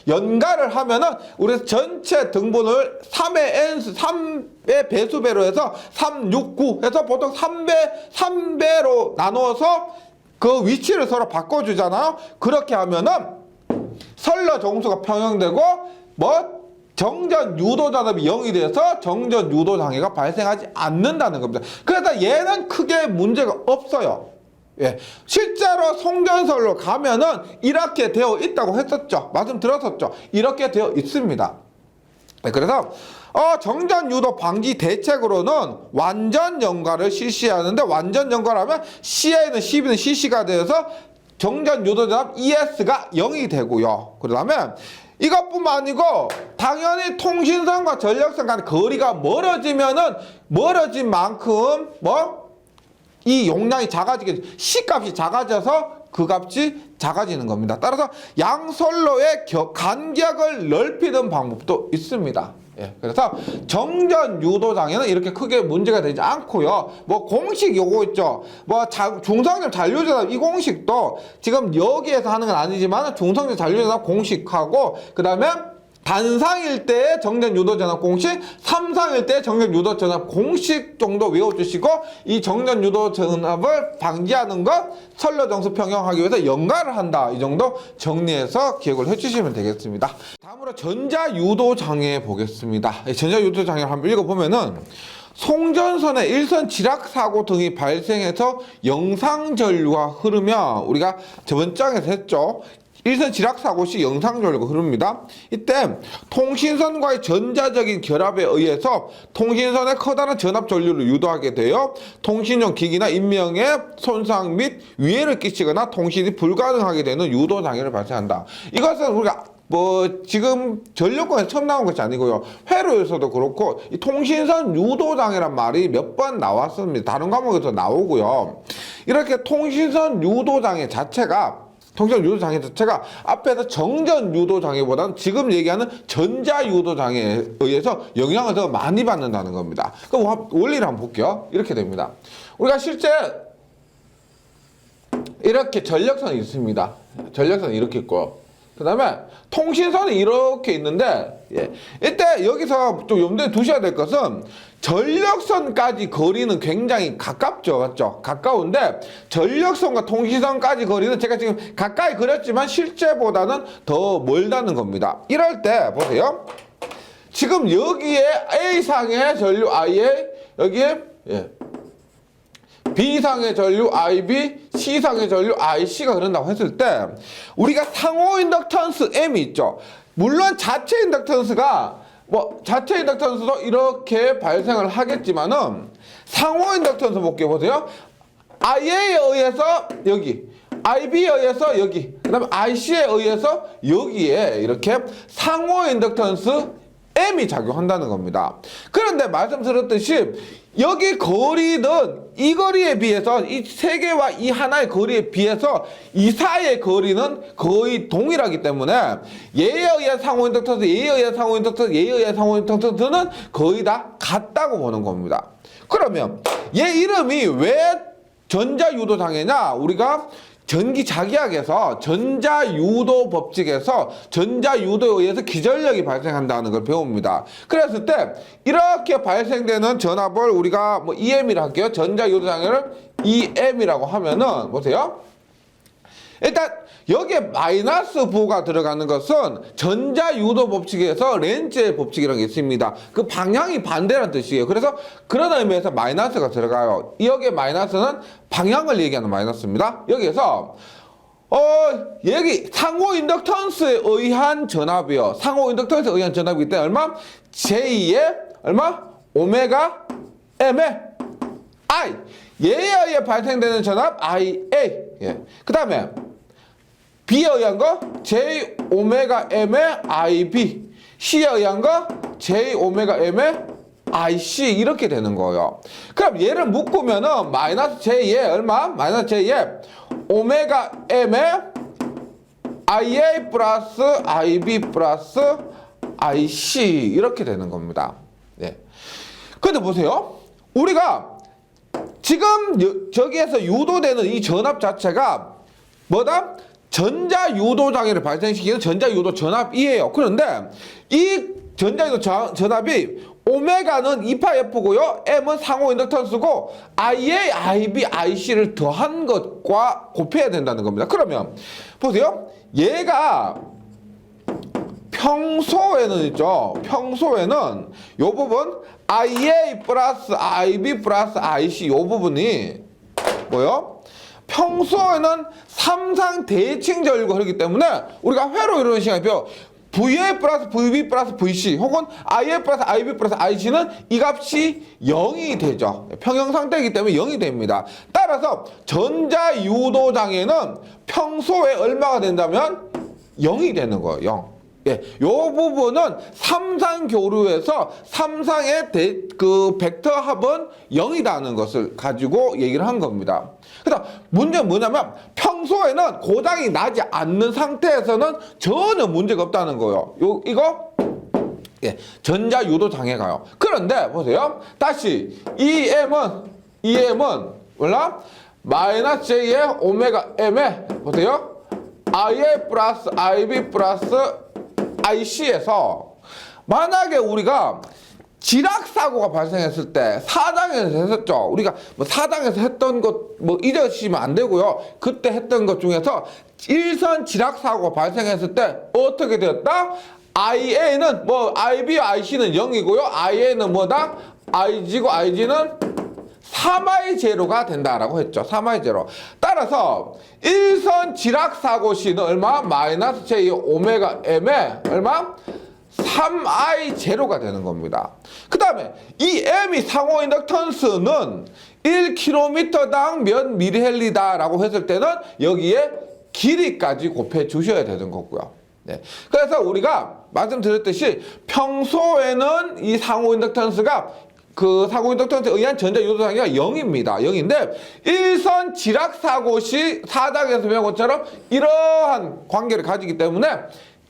연가를 하면은 우리 전체 등분을 3의 n수 3의 배수배로 해서 3, 6, 9 해서 보통 3배로 나누어서 그 위치를 서로 바꿔주잖아요. 그렇게 하면은 선로 정수가 평형되고 정전 유도 전압이 0이 돼서 정전 유도 장애가 발생하지 않는다는 겁니다. 그래서 얘는 크게 문제가 없어요. 예, 실제로 송전설로 가면은 이렇게 되어 있다고 했었죠. 말씀드렸었죠. 이렇게 되어 있습니다. 네, 그래서 정전 유도 방지 대책으로는 완전 연가를 실시하는데 완전 연가라면 CA는 CB는 CC가 되어서 정전 유도 전압 ES가 0이 되고요. 그러면 이것뿐만 아니고 당연히 통신선과 전력선 간의 거리가 멀어지면은 멀어진 만큼 이 용량이 작아지게 C값이 작아져서 그 값이 작아지는 겁니다. 따라서 양선로의 간격을 넓히는 방법도 있습니다. 예, 그래서 정전 유도 장애는 이렇게 크게 문제가 되지 않고요. 공식 요거 있죠. 중성적 잔류전압 이 공식도 지금 여기에서 하는 건 아니지만 중성적 잔류전압 공식하고 그 다음에 단상일 때의 정전 유도 전압 공식, 삼상일 때의 정전 유도 전압 공식 정도 외워주시고 이 정전 유도 전압을 방지하는 것 선로 정수 평형하기 위해서 연가를 한다. 이 정도 정리해서 기억을 해주시면 되겠습니다. 다음으로 전자 유도 장애 보겠습니다. 전자 유도 장애를 한번 읽어보면은 송전선의 일선 지락 사고 등이 발생해서 영상 전류가 흐르면 우리가 저번 장에서 했죠. 일선 지락 사고 시 영상 전류가 흐릅니다. 이때 통신선과의 전자적인 결합에 의해서 통신선에 커다란 전압 전류를 유도하게 되어 통신용 기기나 인명에 손상 및 위해를 끼치거나 통신이 불가능하게 되는 유도 장애를 발생한다. 이것은 우리가 지금 전력권에서 처음 나온 것이 아니고요. 회로에서도 그렇고 이 통신선 유도 장애란 말이 몇 번 나왔습니다. 다른 과목에서 나오고요. 이렇게 통신선 유도 장애 자체가 통신선 유도 장애 자체가 앞에서 정전 유도 장애보다는 지금 얘기하는 전자 유도 장애에 의해서 영향을 더 많이 받는다는 겁니다. 그럼 원리를 한번 볼게요. 이렇게 됩니다. 우리가 실제 이렇게 전력선이 있습니다. 전력선이 이렇게 있고요. 그 다음에 통신선이 이렇게 있는데 이때 여기서 좀 염두에 두셔야 될 것은 전력선까지 거리는 굉장히 가깝죠. 맞죠? 가까운데 전력선과 통신선까지 거리는 제가 지금 가까이 그렸지만 실제보다는 더 멀다는 겁니다. 이럴 때 보세요. 지금 여기에 A상의 전류 IA 여기에 B상의 전류 IB, C상의 전류 IC가 흐른다고 했을 때 우리가 상호 인덕턴스 M이 있죠. 물론 자체 인덕턴스가 자체 인덕턴스도 이렇게 발생을 하겠지만은 상호 인덕턴스 볼게요. 보세요. IA에 의해서 여기, IB에 의해서 여기, 그 다음에 IC에 의해서 여기에 이렇게 상호 인덕턴스 M이 작용한다는 겁니다. 그런데 말씀드렸듯이 여기 거리는 이 거리에 비해서 이 세 개와 이 하나의 거리에 비해서 이 사이의 거리는 거의 동일하기 때문에 얘에 의한 상호 인덕턴스, 얘에 의한 상호 인덕턴스, 얘에 의한 상호 인덕턴스는 거의 다 같다고 보는 겁니다. 그러면 얘 이름이 왜 전자 유도 장애냐? 우리가 전기자기학에서 전자유도 법칙에서 전자유도에 의해서 기전력이 발생한다는 걸 배웁니다. 그랬을 때 이렇게 발생되는 전압을 우리가 뭐 EM이라 할게요. 전자유도 장애를 EM이라고 하면은 보세요. 일단 여기에 마이너스 부호가 들어가는 것은 전자유도 법칙에서 렌즈의 법칙이라는 게 있습니다. 그 방향이 반대라는 뜻이에요. 그래서 그런 의미에서 마이너스가 들어가요. 여기에 마이너스는 방향을 얘기하는 마이너스입니다. 여기에서 여기 상호 인덕턴스에 의한 전압이요. 상호 인덕턴스에 의한 전압이기 때문에 얼마? J의 얼마? 오메가 M의 I. 얘에 의해 발생되는 전압 IA. 예. 그 다음에 B에 의한 거 J 오메가 M의 IB. C에 의한 거 J 오메가 M의 IC 이렇게 되는 거예요. 그럼 얘를 묶으면은 마이너스 J에 얼마? 마이너스 J에 오메가 M의 IA 플러스 IB 플러스 IC 이렇게 되는 겁니다. 예. 근데 보세요. 우리가 지금 저기에서 유도되는 이 전압 자체가 뭐다? 전자유도 장애를 발생시키는 전자유도 전압이에요. 그런데 이 전자유도 전압이 오메가는 2파F고요. M은 상호 인덕턴스고 IA, IB, IC를 더한 것과 곱해야 된다는 겁니다. 그러면 보세요. 얘가 평소에는 있죠. 평소에는 요 부분 IA 플러스 IB 플러스 IC 요 부분이 뭐요? 평소에는 삼상 대칭 전류가 흐르기 때문에 우리가 회로 이루는 시간이요. VA 플러스 VB 플러스 VC 혹은 IA 플러스 IB 플러스 IC는 이 값이 0이 되죠. 평형 상태이기 때문에 0이 됩니다. 따라서 전자유도 장애는 평소에 얼마가 된다면 0이 되는 거예요. 0. 예, 요 부분은 삼상 교류에서 삼상의 그 벡터 합은 0이라는 것을 가지고 얘기를 한 겁니다. 그래서 문제는 뭐냐면 평소에는 고장이 나지 않는 상태에서는 전혀 문제가 없다는 거예요. 이거 예, 전자유도 장애가요. 그런데 보세요. 다시 EM은 몰라? 마이너스 J의 오메가 M에 보세요. IA 플러스 IB 플러스 IC에서 만약에 우리가 지락사고가 발생했을 때 4당에서 했었죠. 우리가 뭐 4당에서 했던 것 뭐 잊으시면 안 되고요. 그때 했던 것 중에서 일선 지락사고가 발생했을 때 어떻게 되었다? IA는 뭐 IB, IC는 0이고요. IA는 뭐다? IG고 IG는 3I 제로가 된다라고 했죠. 3I 제로. 따라서 일선 지락사고 시는 얼마? 마이너스 J 오메가 M에 얼마? 3I 제로가 되는 겁니다. 그 다음에 이 M이 상호 인덕턴스는 1km당 몇 미리헬리다라고 했을 때는 여기에 길이까지 곱해 주셔야 되는 거고요. 네. 그래서 우리가 말씀드렸듯이 평소에는 이 상호 인덕턴스가 그 사고 인덕턴스에 의한 전자유도 장애가 0입니다. 0인데 일선 지락사고 시 4당에서 배운 것처럼 이러한 관계를 가지기 때문에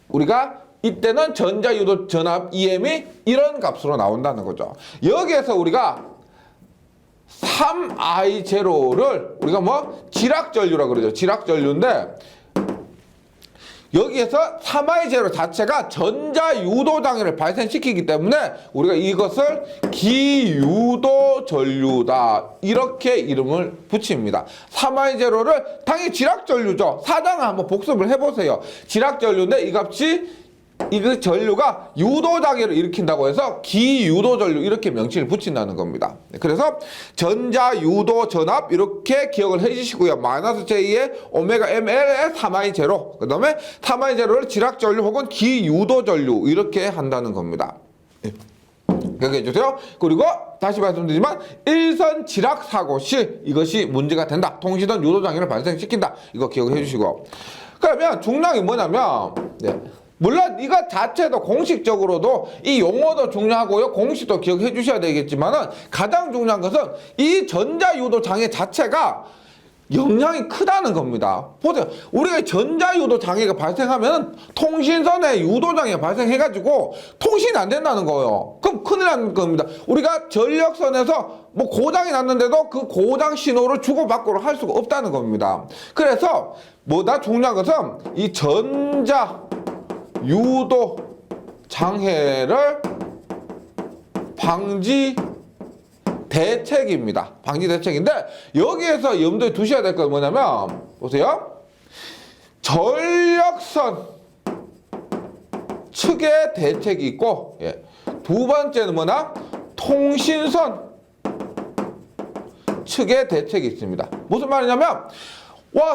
우리가 이때는 전자유도 전압 EM이 이런 값으로 나온다는 거죠. 여기에서 우리가 3I0를 우리가 뭐 지락전류라고 그러죠. 지락전류인데 여기에서 3I0 자체가 전자유도 장애를 발생시키기 때문에 우리가 이것을 기유도 전류다 이렇게 이름을 붙입니다. 3I0를 당연히 지락전류죠. 4당을 한번 복습을 해보세요. 지락전류인데 이 값이 이 전류가 유도 장애를 일으킨다고 해서 기유도 전류 이렇게 명칭을 붙인다는 겁니다. 그래서 전자유도 전압 이렇게 기억을 해주시고요. 마이너스 J의 오메가 ML의 3I0 그 다음에 3I0를 지락 전류 혹은 기유도 전류 이렇게 한다는 겁니다. 기억해 주세요. 그리고 다시 말씀드리지만 일선 지락 사고 시 이것이 문제가 된다. 통시전 유도 장애를 발생시킨다. 이거 기억해 주시고 그러면 중량이 뭐냐면 물론 이것 자체도 공식적으로도 이 용어도 중요하고요. 공식도 기억해 주셔야 되겠지만은 가장 중요한 것은 이 전자유도 장애 자체가 영향이 크다는 겁니다. 보세요. 우리가 전자유도 장애가 발생하면 통신선에 유도 장애가 발생해가지고 통신이 안 된다는 거예요. 그럼 큰일 나는 겁니다. 우리가 전력선에서 뭐 고장이 났는데도 그 고장 신호를 주고받고 할 수가 없다는 겁니다. 그래서 뭐다 중요한 것은 이 전자유도 장애를 방지 대책입니다. 방지 대책인데 여기에서 염두에 두셔야 될 건 뭐냐면 보세요. 전력선 측의 대책이 있고 두 번째는 뭐냐? 통신선 측의 대책이 있습니다. 무슨 말이냐면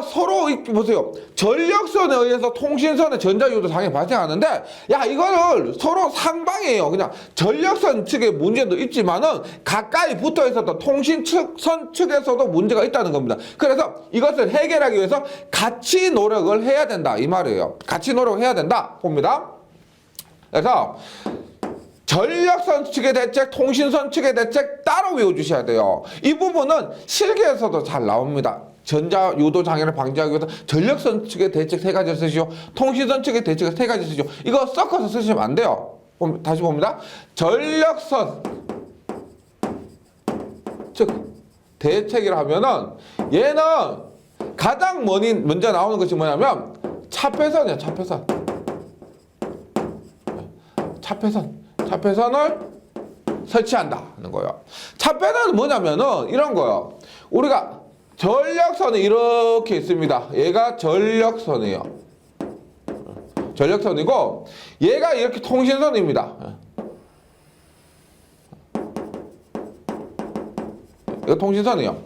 서로 보세요. 전력선에 의해서 통신선에 전자유도 장애 발생하는데 이거를 서로 상방이에요. 그냥 전력선 측의 문제도 있지만은 가까이 붙어 있었던 통신선 측에서도 문제가 있다는 겁니다. 그래서 이것을 해결하기 위해서 같이 노력을 해야 된다 이 말이에요. 같이 노력을 해야 된다 봅니다. 그래서 전력선 측의 대책, 통신선 측의 대책 따로 외워주셔야 돼요. 이 부분은 실기에서도 잘 나옵니다. 전자유도 장애를 방지하기 위해서 전력선 측의 대책 3가지를 쓰시오. 통신선 측의 대책을 3가지 쓰시오. 이거 섞어서 쓰시면 안 돼요. 다시 봅니다. 전력선 즉 대책이라 하면은 얘는 가장 먼저 나오는 것이 뭐냐면 차폐선이에요. 차폐선을 설치한다는 거예요. 차폐선은 뭐냐면은 이런 거예요. 우리가 전력선이 이렇게 있습니다. 얘가 전력선이에요. 전력선이고 얘가 이렇게 통신선입니다. 이거 통신선이에요.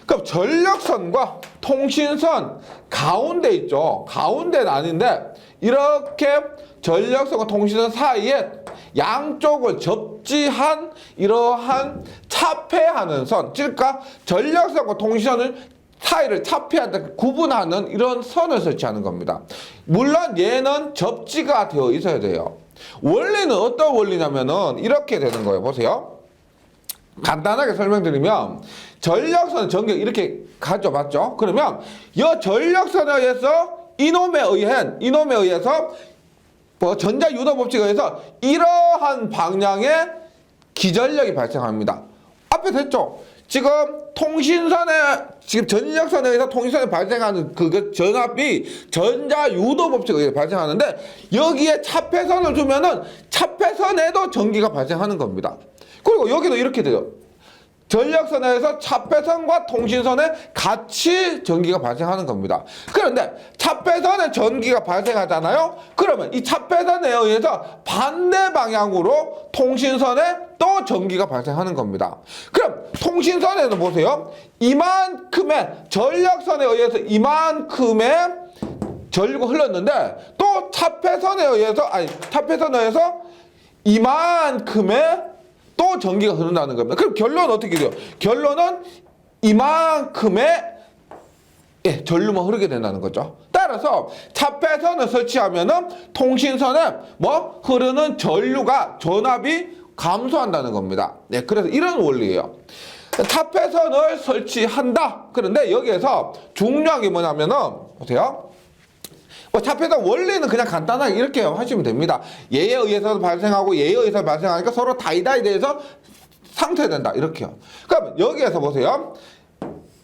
그럼 전력선과 통신선 가운데 있죠. 가운데는 아닌데 이렇게 전력선과 통신선 사이에 양쪽을 접지한 이러한 차폐하는 선, 그러니까 전력선과 통신선을 사이를 차폐하다 구분하는 이런 선을 설치하는 겁니다. 물론 얘는 접지가 되어 있어야 돼요. 원리는 어떤 원리냐면은 이렇게 되는 거예요. 보세요. 간단하게 설명드리면 전력선 전기 이렇게 가죠, 맞죠? 그러면 이 전력선에 의해서 이놈에 의해서 전자유도 법칙에 의해서 이러한 방향의 기전력이 발생합니다. 앞에 됐죠? 지금 전력선에 의해서 통신선에 발생하는 그 전압이 전자유도 법칙에 의해서 발생하는데 여기에 차폐선을 두면은 차폐선에도 전기가 발생하는 겁니다. 그리고 여기도 이렇게 돼요. 전력선에서 차폐선과 통신선에 같이 전기가 발생하는 겁니다. 그런데 차폐선에 전기가 발생하잖아요. 그러면 이 차폐선에 의해서 반대 방향으로 통신선에 또 전기가 발생하는 겁니다. 그럼 통신선에는 보세요. 이만큼의 전력선에 의해서 이만큼의 전류가 흘렀는데 또 차폐선에 의해서 이만큼의 또 전기가 흐른다는 겁니다. 그럼 결론은 어떻게 돼요? 결론은 이만큼의 전류만 흐르게 된다는 거죠. 따라서 차폐선을 설치하면은 통신선에 흐르는 전압이 감소한다는 겁니다. 그래서 이런 원리예요. 차폐선을 설치한다. 그런데 여기에서 중요한 게 뭐냐면은 보세요. 차폐선 원리는 그냥 간단하게 이렇게 하시면 됩니다. 얘에 의해서 발생하고 얘에 의해서 발생하니까 서로 다이다에 대해서 상쇄된다. 이렇게요. 그럼 여기에서 보세요.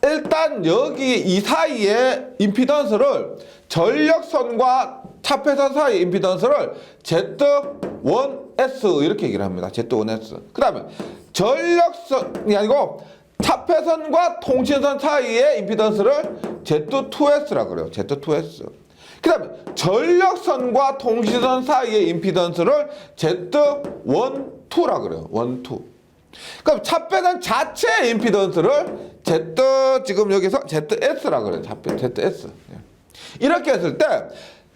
일단 여기 이 사이에 임피던스를 전력선과 차폐선 사이 임피던스를 Z1S 이렇게 얘기를 합니다. Z1S. 그 다음에 전력선이 아니고 차폐선과 통신선 사이의 임피던스를 Z2S라고 그래요. Z2S. 그 다음에 전력선과 통신선 사이의 임피던스를 Z12라고 그래요. 1, 2. 그럼 차폐선 자체의 임피던스를 지금 여기서 ZS라고 그래요. ZS. 이렇게 했을 때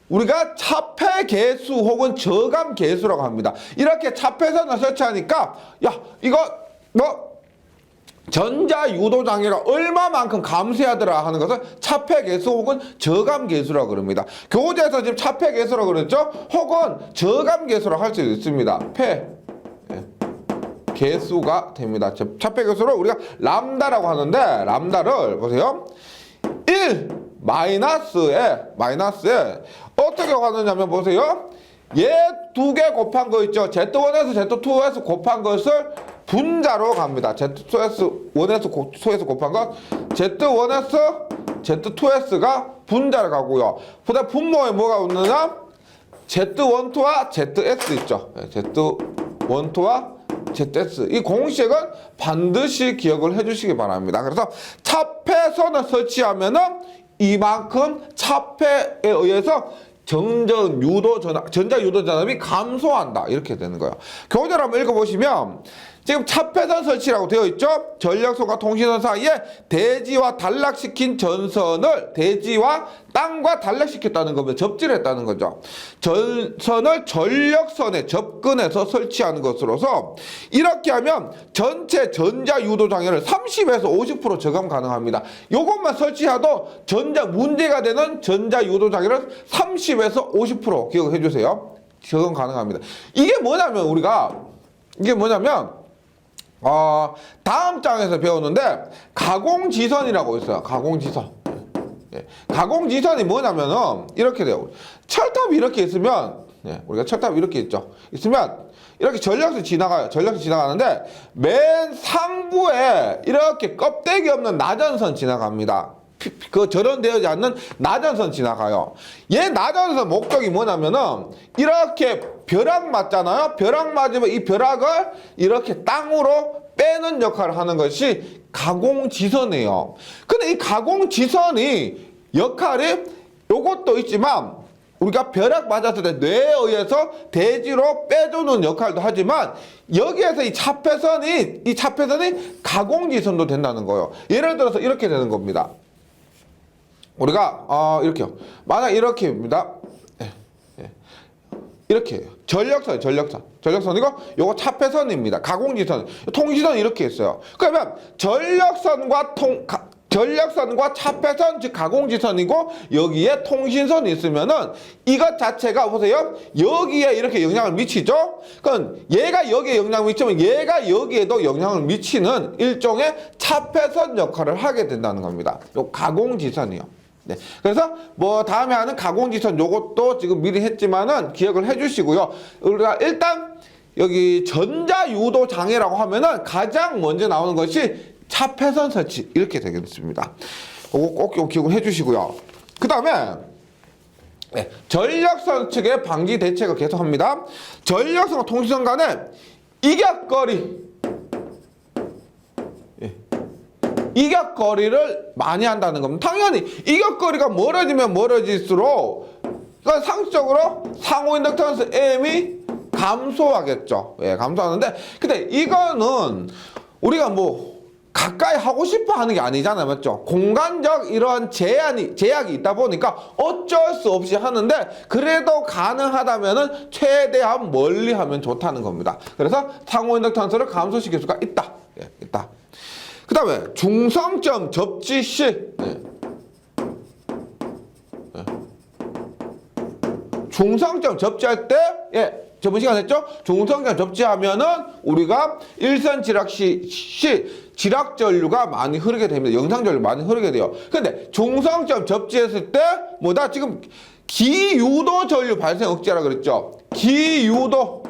우리가 차폐 계수 혹은 저감 계수라고 합니다. 이렇게 차폐선을 설치하니까 이거 전자유도 장애가 얼마만큼 감소하더라 하는 것을 차폐 계수 혹은 저감 계수라고 그럽니다. 교재에서 지금 차폐 계수라고 그랬죠? 혹은 저감 계수라고 할 수 있습니다. 계수가 됩니다. 차폐 계수를 우리가 람다라고 하는데 람다를 보세요. 1 마이너스에 어떻게 가느냐면 보세요. 얘 두 개 곱한 거 있죠. Z1에서 Z2에서 곱한 것을 분자로 갑니다. Z2에서 1에서 2에서 곱한 것 Z1에서 Z2S가 분자를 가고요. 그다음 분모에 뭐가 오느냐? Z12와 ZS 있죠. Z12와 ZS. 이 공식은 반드시 기억을 해주시기 바랍니다. 그래서 차폐선을 설치하면은 이만큼 차폐에 의해서 전자 유도 전압이 감소한다. 이렇게 되는 거예요. 교재를 한번 읽어보시면 지금 차폐선 설치라고 되어 있죠. 전력선과 통신선 사이에 대지와 단락시킨 전선을 대지와 땅과 단락시켰다는 겁니다. 접지를 했다는 거죠. 전선을 전력선에 접근해서 설치하는 것으로서 이렇게 하면 전체 전자 유도 장애를 30에서 50% 저감 가능합니다. 이것만 설치해도 전자 문제가 되는 전자 유도 장애를 30에서 50% 기억해 주세요. 저감 가능합니다. 이게 뭐냐면 다음 장에서 배웠는데 가공지선이라고 있어요. 가공지선. 가공지선이 뭐냐면은 이렇게 돼요. 철탑이 이렇게 있으면 우리가 철탑이 이렇게 있죠. 있으면 이렇게 전력선 지나가요. 전력선 지나가는데 맨 상부에 이렇게 껍데기 없는 나전선 지나갑니다. 그 절연되지 않는 나전선 지나가요. 얘 나전선 목적이 뭐냐면은 이렇게 벼락 맞잖아요. 벼락 맞으면 이 벼락을 이렇게 땅으로 빼는 역할을 하는 것이 가공지선이에요. 근데 이 가공지선이 역할이 요것도 있지만 우리가 벼락 맞았을 때 뇌에 의해서 대지로 빼주는 역할도 하지만 여기에서 이 차폐선이 가공지선도 된다는 거예요. 예를 들어서 이렇게 되는 겁니다. 우리가 이렇게요. 만약 이렇게입니다. 이렇게 전력선이고 요거 차폐선입니다. 가공지선, 통지선이 이렇게 있어요. 그러면 전력선과 차폐선 즉 가공지선이고 여기에 통신선이 있으면은 이것 자체가 보세요. 여기에 이렇게 영향을 미치죠. 그럼 얘가 여기에 영향을 미치면 얘가 여기에도 영향을 미치는 일종의 차폐선 역할을 하게 된다는 겁니다. 요 가공지선이요. 네. 그래서 뭐 다음에 하는 가공지선 요것도 지금 미리 했지만은 기억을 해주시고요. 우리가 일단 여기 전자유도 장애라고 하면은 가장 먼저 나오는 것이 차폐선 설치 이렇게 되겠습니다. 그거 꼭 기억을 해주시고요. 그 다음에 전력선 측의 방지 대책을 계속합니다. 전력선과 통신선 간에 이격거리를 많이 한다는 겁니다. 당연히 이격거리가 멀어지면 멀어질수록 그러니까 상식적으로 상호 인덕턴스 M이 감소하겠죠. 감소하는데 근데 이거는 우리가 뭐 가까이 하고 싶어 하는 게 아니잖아요. 맞죠? 공간적 이러한 제약이 있다 보니까 어쩔 수 없이 하는데 그래도 가능하다면은 최대한 멀리 하면 좋다는 겁니다. 그래서 상호 인덕턴스를 감소시킬 수가 있다. 있다. 그 다음에 중성점 접지 시 중성점 접지할 때 저번 시간 했죠? 중성점 접지하면은 우리가 일선 지락 시 지락 전류가 많이 흐르게 됩니다. 영상 전류 많이 흐르게 돼요. 근데 중성점 접지했을 때 뭐다? 지금 기유도 전류 발생 억제라 그랬죠? 기유도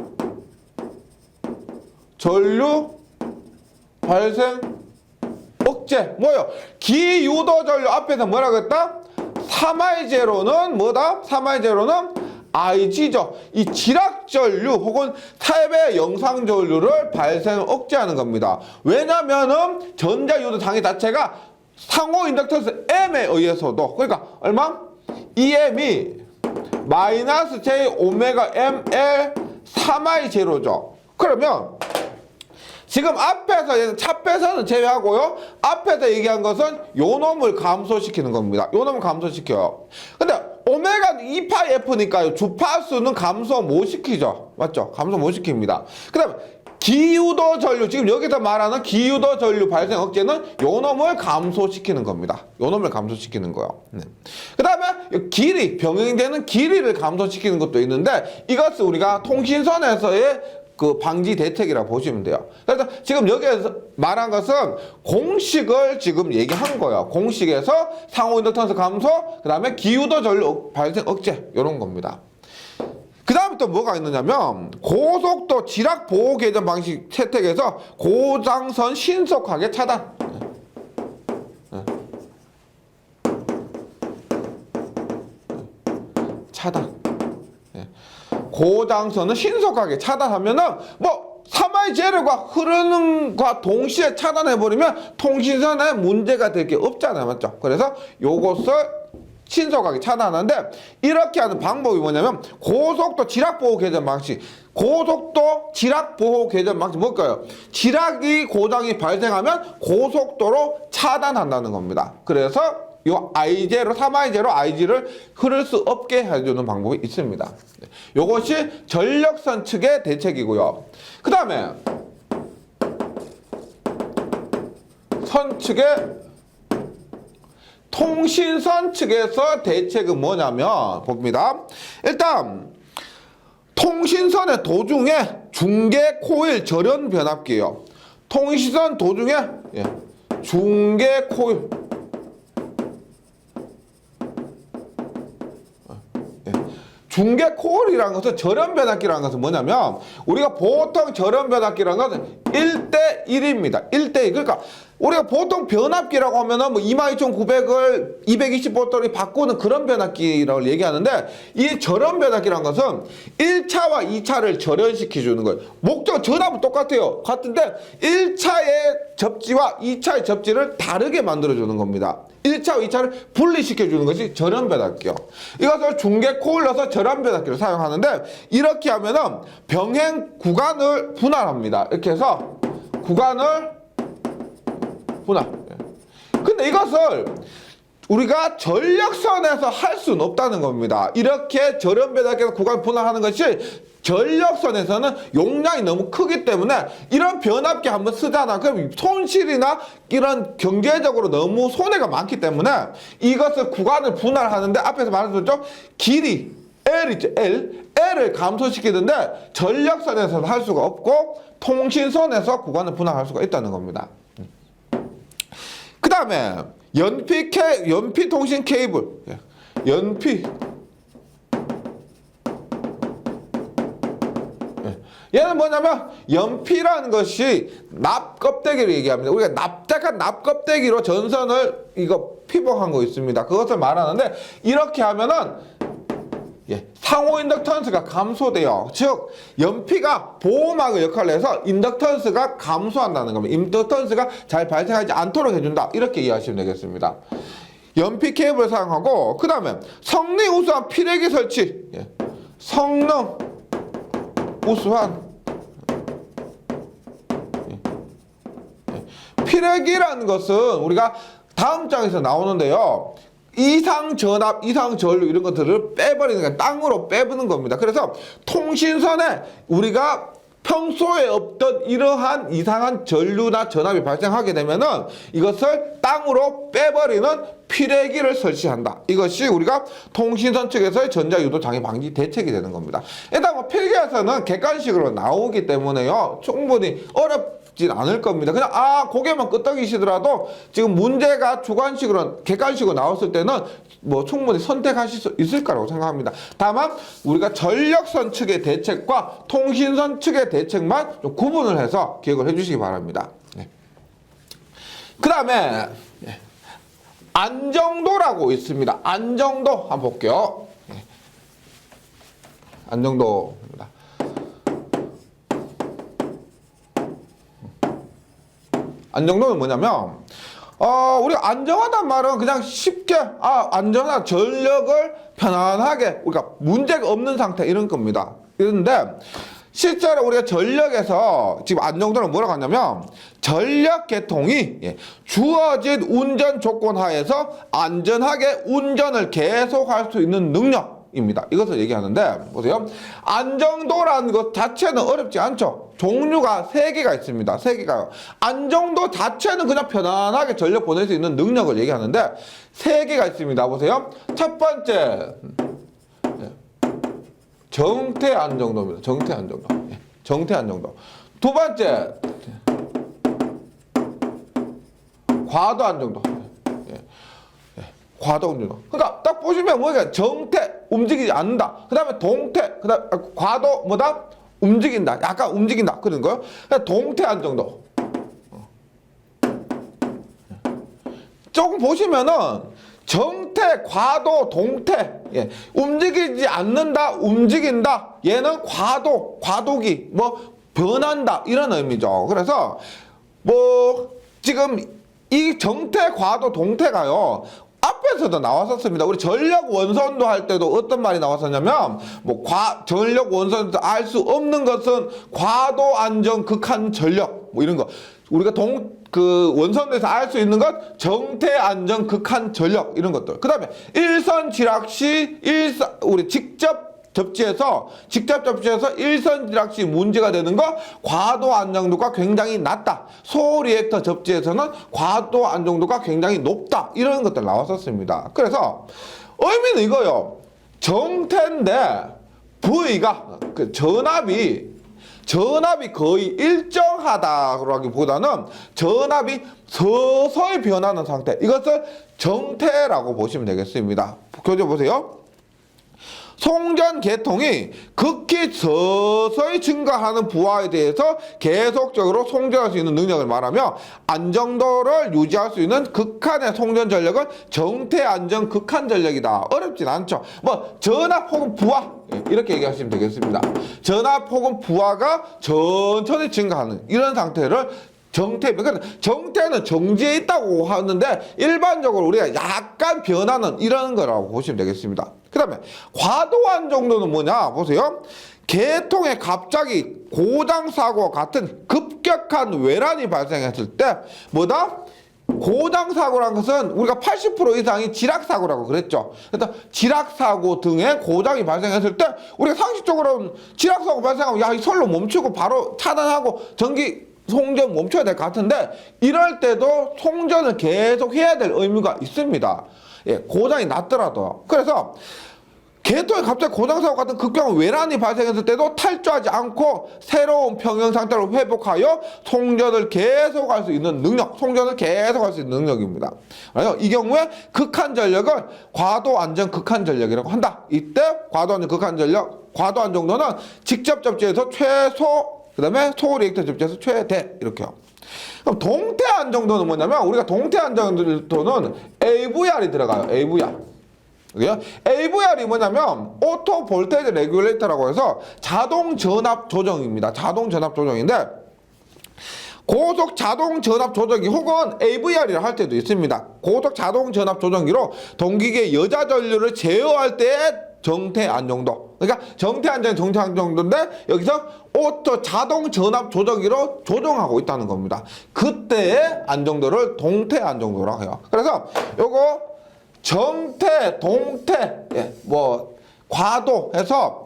전류 발생 억제 뭐요? 기유도 전류 앞에서 뭐라고 했다? 3I0는 뭐다? 3I0는 IG죠. 이 지락 전류 혹은 타입의 영상 전류를 발생 억제하는 겁니다. 왜냐면은 전자 유도 장애 자체가 상호 인덕턴스 M에 의해서도 그러니까 얼마? EM이 마이너스 J 오메가 ML 3I0죠. 그러면 지금 앞에서 차폐선은 제외하고요. 앞에서 얘기한 것은 요놈을 감소시키는 겁니다. 요놈을 감소시켜요. 근데 오메가 2파이 F니까요. 주파수는 감소 못 시키죠. 맞죠? 감소 못 시킵니다. 그 다음에 기유도 전류, 지금 여기서 말하는 기유도 전류 발생 억제는 요놈을 감소시키는 겁니다. 요놈을 감소시키는 거요. 그 다음에 길이, 병행되는 길이를 감소시키는 것도 있는데 이것을 우리가 통신선에서의 그 방지 대책이라고 보시면 돼요. 그래서 지금 여기에서 말한 것은 공식을 지금 얘기한 거예요. 공식에서 상호 인덕턴스 감소, 그 다음에 기후도 전류 발생 억제 이런 겁니다. 그 다음에 또 뭐가 있느냐면 고속도 지락 보호 개전 방식 채택에서 고장선 신속하게 차단. 차단. 고장선을 신속하게 차단하면은 뭐 사마이제로가 흐르는과 동시에 차단해버리면 통신선에 문제가 될 게 없잖아요. 맞죠? 그래서 요것을 신속하게 차단하는데 이렇게 하는 방법이 뭐냐면 고속도 지락보호 개전 방식. 고속도 지락보호 개전 방식 뭘까요? 지락이 고장이 발생하면 고속도로 차단한다는 겁니다. 그래서 요 I0, 3I0, IG를 흐를 수 없게 해주는 방법이 있습니다. 요것이 전력선 측의 대책이고요. 그 다음에 선 측의 통신선 측에서 대책은 뭐냐면 봅니다. 일단 통신선의 도중에 중계 코일 절연 변압기예요. 통신선 도중에 중계 코일 중계 코일이라는 것은 절연 변압기라는 것은 뭐냐면 우리가 보통 절연 변압기라는 것은 1대1입니다. 1대1. 그러니까 우리가 보통 변압기라고 하면은 뭐 22,900을 220볼트로 바꾸는 그런 변압기라고 얘기하는데 이 절연 변압기라는 것은 1차와 2차를 절연시켜 주는 거예요. 목적 전압은 똑같아요. 같은데 1차의 접지와 2차의 접지를 다르게 만들어 주는 겁니다. 1차와 2차를 분리시켜 주는 것이 절연 변압기요. 이것을 중계 코일러서 절연 변압기를 사용하는데 이렇게 하면은 병행 구간을 분할합니다. 이렇게 해서 구간을 분할. 근데 이것을 우리가 전력선에서 할 수는 없다는 겁니다. 이렇게 절연 변압기에서 구간 분할하는 것이 전력선에서는 용량이 너무 크기 때문에 이런 변압기 한번 쓰잖아. 그럼 손실이나 이런 경제적으로 너무 손해가 많기 때문에 이것을 구간을 분할하는데 앞에서 말했었죠. 길이 L 있죠. L을 감소시키는데 전력선에서는 할 수가 없고 통신선에서 구간을 분할할 수가 있다는 겁니다. 그 다음에 연피 통신 케이블. 연피. 얘는 뭐냐면 연피라는 것이 납 껍데기를 얘기합니다. 우리가 납작한 납 껍데기로 전선을 이거 피복한 거 있습니다. 그것을 말하는데 이렇게 하면은 상호 인덕턴스가 감소돼요. 즉 연피가 보호막의 역할을 해서 인덕턴스가 감소한다는 겁니다. 인덕턴스가 잘 발생하지 않도록 해준다. 이렇게 이해하시면 되겠습니다. 연피 케이블을 사용하고 그 다음에 성능 우수한 피레기 설치. 성능 우수한 피레기라는 것은 우리가 다음 장에서 나오는데요. 이상 전압, 이상 전류 이런 것들을 빼버리는 거예요. 땅으로 빼버리는 겁니다. 그래서 통신선에 우리가 평소에 없던 이러한 이상한 전류나 전압이 발생하게 되면은 이것을 땅으로 빼버리는 피레기를 설치한다. 이것이 우리가 통신선 측에서의 전자유도 장애 방지 대책이 되는 겁니다. 일단 뭐 필기에서는 객관식으로 나오기 때문에요. 충분히 어렵진 않을 겁니다. 그냥 고개만 끄덕이시더라도 지금 문제가 주관식으로 객관식으로 나왔을 때는 뭐 충분히 선택하실 수 있을 거라고 생각합니다. 다만 우리가 전력선 측의 대책과 통신선 측의 대책만 좀 구분을 해서 기억을 해주시기 바랍니다. 그 다음에 안정도라고 있습니다. 안정도 한번 볼게요. 안정도입니다. 안정도는 뭐냐면 우리가 안정하단 말은 그냥 쉽게 안전한 전력을 편안하게 우리가 문제가 없는 상태 이런 겁니다. 그런데 실제로 우리가 전력에서 지금 안정도는 뭐라고 하냐면 전력 계통이 주어진 운전 조건 하에서 안전하게 운전을 계속할 수 있는 능력입니다. 이것을 얘기하는데 보세요. 안정도라는 것 자체는 어렵지 않죠. 종류가 3개가 있습니다. 3개가요. 안정도 자체는 그냥 편안하게 전력 보낼 수 있는 능력을 얘기하는데 3개가 있습니다. 보세요. 첫 번째 정태 안정도입니다. 정태 안정도. 정태 안정도. 두 번째, 과도 안정도. 과도 안정도. 그러니까 딱 보시면 뭐가 정태 움직이지 않는다. 그다음에 동태, 그다음 과도 뭐다? 움직인다. 약간 움직인다. 그런 거요. 동태 안정도. 조금 보시면은 정태, 과도, 동태. 예. 움직이지 않는다, 움직인다. 얘는 과도, 과도기, 뭐 변한다 이런 의미죠. 그래서 뭐 지금 이 정태, 과도, 동태가요. 앞에서도 나왔었습니다. 우리 전력 원선도 할 때도 어떤 말이 나왔었냐면 뭐 전력 원선에서 알 수 없는 것은 과도 안정 극한 전력 뭐 이런 거. 우리가 원선에서 알 수 있는 것 정태 안정 극한 전력 이런 것들. 그다음에 일선 지락 시 우리 직접 접지에서 일선 지락 시 문제가 되는 거 과도 안정도가 굉장히 낮다. 소리액터 접지에서는 과도 안정도가 굉장히 높다. 이런 것들 나왔었습니다. 그래서 의미는 이거요. 정태인데 V가 전압이 거의 일정하다라기보다는 전압이 서서히 변하는 상태. 이것을 정태라고 보시면 되겠습니다. 교재 보세요. 송전 계통이 극히 서서히 증가하는 부하에 대해서 계속적으로 송전할 수 있는 능력을 말하며 안정도를 유지할 수 있는 극한의 송전 전력은 정태 안정 극한 전력이다. 어렵진 않죠. 뭐 전압 혹은 부하 이렇게 얘기하시면 되겠습니다. 전압 혹은 부하가 천천히 증가하는 이런 상태를 그러니까 정태는 정지해 있다고 하는데 일반적으로 우리가 약간 변하는 이런 거라고 보시면 되겠습니다. 그 다음에 과도한 정도는 뭐냐 보세요. 계통에 갑자기 고장사고와 같은 급격한 외란이 발생했을 때 뭐다? 고장사고란 것은 우리가 80% 이상이 지락사고라고 그랬죠. 그래서 지락사고 등의 고장이 발생했을 때 우리가 상식적으로는 지락사고 발생하면 야, 이 선로 멈추고 바로 차단하고 송전 멈춰야 될 것 같은데 이럴 때도 송전을 계속 해야 될 의무가 있습니다. 예, 고장이 났더라도. 그래서 계통에 갑자기 고장사고 같은 급격한 외란이 발생했을 때도 탈주하지 않고 새로운 평형 상태로 회복하여 송전을 계속할 수 있는 능력, 송전을 계속할 수 있는 능력입니다. 그래서 이 경우에 극한 전력을 과도 안정 극한 전력이라고 한다. 이때 과도 안정 극한 전력, 과도 안정도는 직접 접지에서 최소, 그 다음에 소리액터 접지에서 최대 이렇게요. 그럼 동태 안정도는 뭐냐면 우리가 동태 안정도는 AVR이 들어가요. AVR. AVR이 뭐냐면 오토 볼테이지 레귤레이터라고 해서 자동 전압 조정입니다. 자동 전압 조정인데 고속 자동 전압 조정기 혹은 AVR이라 할 때도 있습니다. 고속 자동 전압 조정기로 동기계 여자 전류를 제어할 때의 정태 안정도. 그러니까 정태 안정도인데 여기서 오토 자동 전압 조정기로 조정하고 있다는 겁니다. 그때의 안정도를 동태 안정도라고 해요. 그래서 요거 정태, 동태, 뭐 과도 해서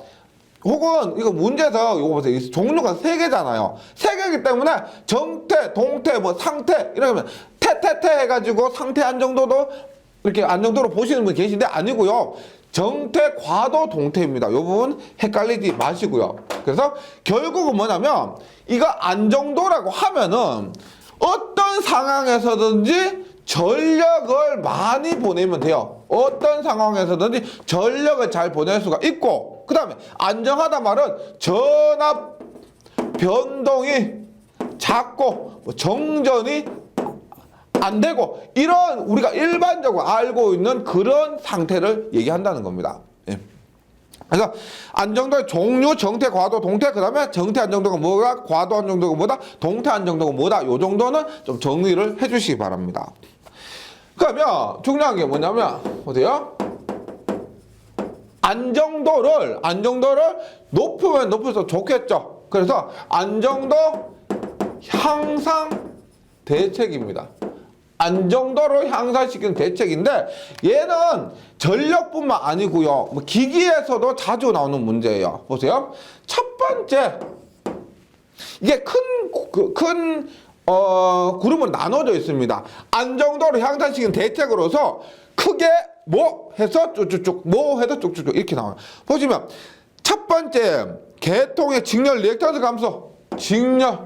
혹은 이거 문제에서 이거 보세요. 종류가 3개잖아요. 3개이기 때문에 정태, 동태, 뭐 상태 이러면 태태태 해가지고 상태 안정도도 이렇게 안정도로 보시는 분 계신데 아니고요. 정태, 과도, 동태입니다. 이 부분 헷갈리지 마시고요. 그래서 결국은 뭐냐면 이거 안정도라고 하면은 어떤 상황에서든지 전력을 많이 보내면 돼요. 어떤 상황에서든지 전력을 잘 보낼 수가 있고 그 다음에 안정하다 말은 전압 변동이 작고 정전이 안 되고 이런 우리가 일반적으로 알고 있는 그런 상태를 얘기한다는 겁니다. 예. 그래서 안정도의 종류, 정태, 과도, 동태, 그 다음에 정태 안정도가 뭐다, 과도 안정도가 뭐다, 동태 안정도가 뭐다, 요 정도는 좀 정리를 해주시기 바랍니다. 그러면 중요한 게 뭐냐면 보세요. 안정도를 높으면 높을수록 좋겠죠. 그래서 안정도 향상 대책입니다. 안정도를 향상시키는 대책인데 얘는 전력뿐만 아니고요. 뭐 기기에서도 자주 나오는 문제예요. 보세요. 첫 번째 이게 큰 그룹으로 나눠져 있습니다. 안정도를 향상시키는 대책으로서 크게 뭐 해서 쭉쭉쭉 뭐 해서 쭉쭉쭉 이렇게 나와요. 보시면 첫 번째, 계통의 직렬 리액턴스 감소. 직렬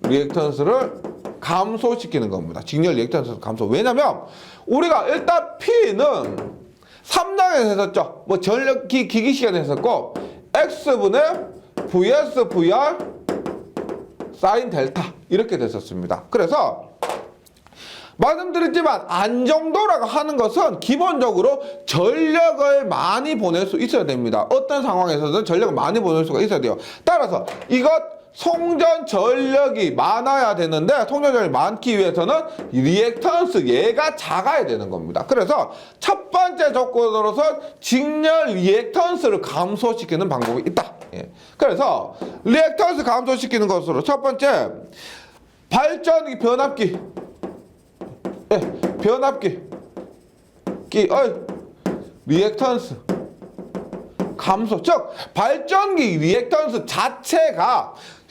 리액턴스를 감소시키는 겁니다. 직렬 리액턴스 감소. 왜냐면 우리가 일단 P는 3단계에서 했었죠. 뭐 전력기 기기 시간에 했었고 X분의 VS VR 사인 델타 이렇게 됐었습니다. 그래서 말씀드렸지만 안정도라고 하는 것은 기본적으로 전력을 많이 보낼 수 있어야 됩니다. 어떤 상황에서든 전력을 많이 보낼 수가 있어야 돼요. 따라서 이것 송전 전력이 많아야 되는데 송전 전력이 많기 위해서는 리액턴스 얘가 작아야 되는 겁니다. 그래서 첫 번째 조건으로서 직렬 리액턴스를 감소시키는 방법이 있다. 예. 그래서 리액턴스 감소시키는 것으로 첫 번째 발전기 변압기. 예, 변압기 리액턴스 감소. 즉 발전기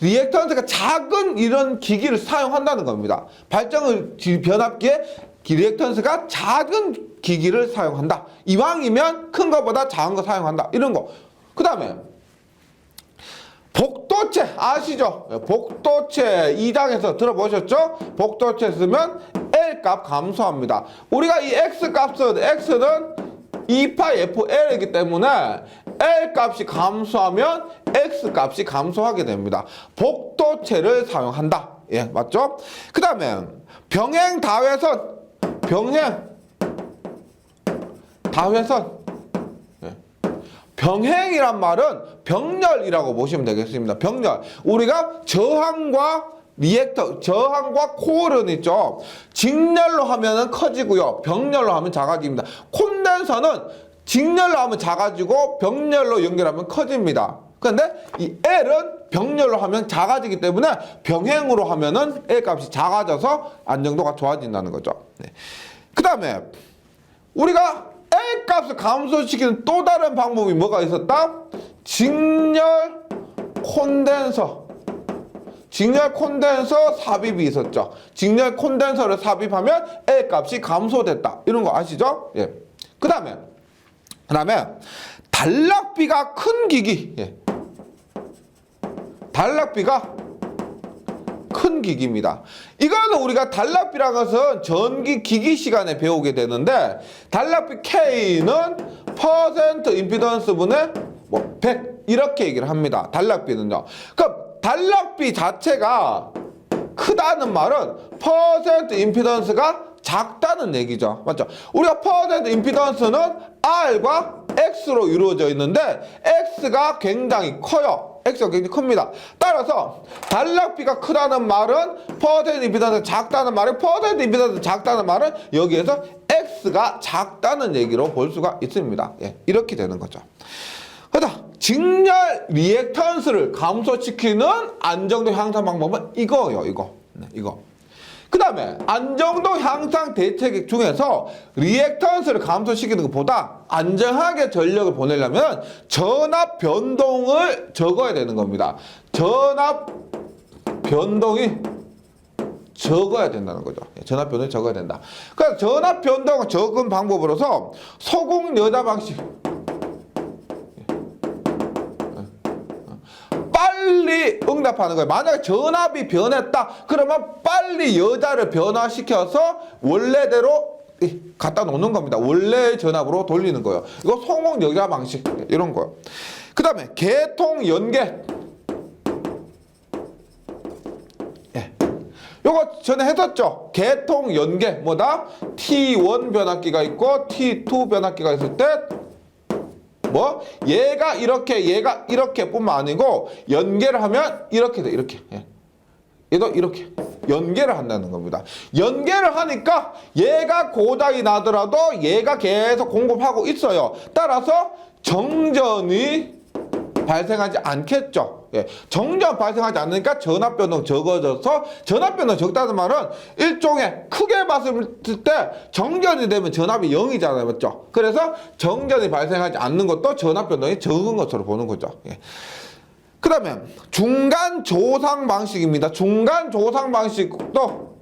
리액턴스가 작은 이런 기기를 사용한다는 겁니다. 발전기 변압기에 리액턴스가 작은 기기를 사용한다. 이왕이면 큰 것보다 작은 거 사용한다. 이런 거. 그 다음에 복도체 아시죠? 복도체 2장에서 들어보셨죠? 복도체 쓰면 L 값 감소합니다. 우리가 이 X 값은 X는 2파이 FL이기 때문에 L 값이 감소하면 X 값이 감소하게 됩니다. 복도체를 사용한다. 예, 맞죠? 그 다음에 병행 다회선. 병행이란 말은 병렬이라고 보시면 되겠습니다. 병렬. 우리가 저항과 코어는 있죠. 직렬로 하면은 커지고요. 병렬로 하면 작아집니다. 콘덴서는 직렬로 하면 작아지고 병렬로 연결하면 커집니다. 그런데 이 L은 병렬로 하면 작아지기 때문에 병행으로 하면은 L 값이 작아져서 안정도가 좋아진다는 거죠. 네. 그 다음에 우리가 L 값을 감소시키는 또 다른 방법이 뭐가 있었다? 직렬 콘덴서 삽입이 있었죠. 직렬 콘덴서를 삽입하면 L 값이 감소됐다. 이런 거 아시죠? 예. 그 다음에 단락비가 큰 기기. 예. 단락비가 큰 기기입니다. 이거는 우리가 단락비라는 것은 전기 기기 시간에 배우게 되는데 단락비 K는 퍼센트 임피던스 분의 100 이렇게 얘기를 합니다. 단락비는요. 그럼 단락비 자체가 크다는 말은 퍼센트 임피던스가 작다는 얘기죠. 맞죠? 우리가 퍼센트 임피던스는 R과 X로 이루어져 있는데 X가 굉장히 커요. X가 굉장히 큽니다. 따라서 단락비가 크다는 말은 퍼센트 임피던스가 작다는 말은 퍼센트 임피던스가 작다는 말은 여기에서 X가 작다는 얘기로 볼 수가 있습니다. 예, 이렇게 되는 거죠. 그래서 직렬 리액턴스를 감소시키는 안정도 향상 방법은 이거예요. 이거. 그 다음에 안정도 향상 대책 중에서 리액턴스를 감소시키는 것보다 안정하게 전력을 보내려면 전압 변동을 적어야 되는 겁니다. 전압 변동이 적어야 된다는 거죠. 전압 변동이 적어야 된다. 그래서 전압 변동을 적은 방법으로서 소공 여자 방식. 빨리 응답하는 거예요. 만약에 전압이 변했다 그러면 빨리 여자를 변화시켜서 원래대로 갖다 놓는 겁니다. 원래의 전압으로 돌리는 거예요. 이거 소공 여자 방식 이런 거예요. 그 다음에 계통 연계. 예. 요거 전에 했었죠. 계통 연계 뭐다? T1 변압기가 있고 T2 변압기가 있을 때 얘가 이렇게 뿐만 아니고 연계를 하면 이렇게 돼. 이렇게. 예. 얘도 이렇게 연계를 한다는 겁니다. 연계를 하니까 얘가 고장이 나더라도 얘가 계속 공급하고 있어요. 따라서 정전이 발생하지 않겠죠. 예. 정전 발생하지 않으니까 전압 변동 적어져서 전압 변동 적다는 말은 일종의 크게 봤을 때 정전이 되면 전압이 0이잖아요. 맞죠? 그래서 정전이 발생하지 않는 것도 전압 변동이 적은 것으로 보는 거죠. 예. 그 다음에 중간 조상 방식입니다. 중간 조상 방식도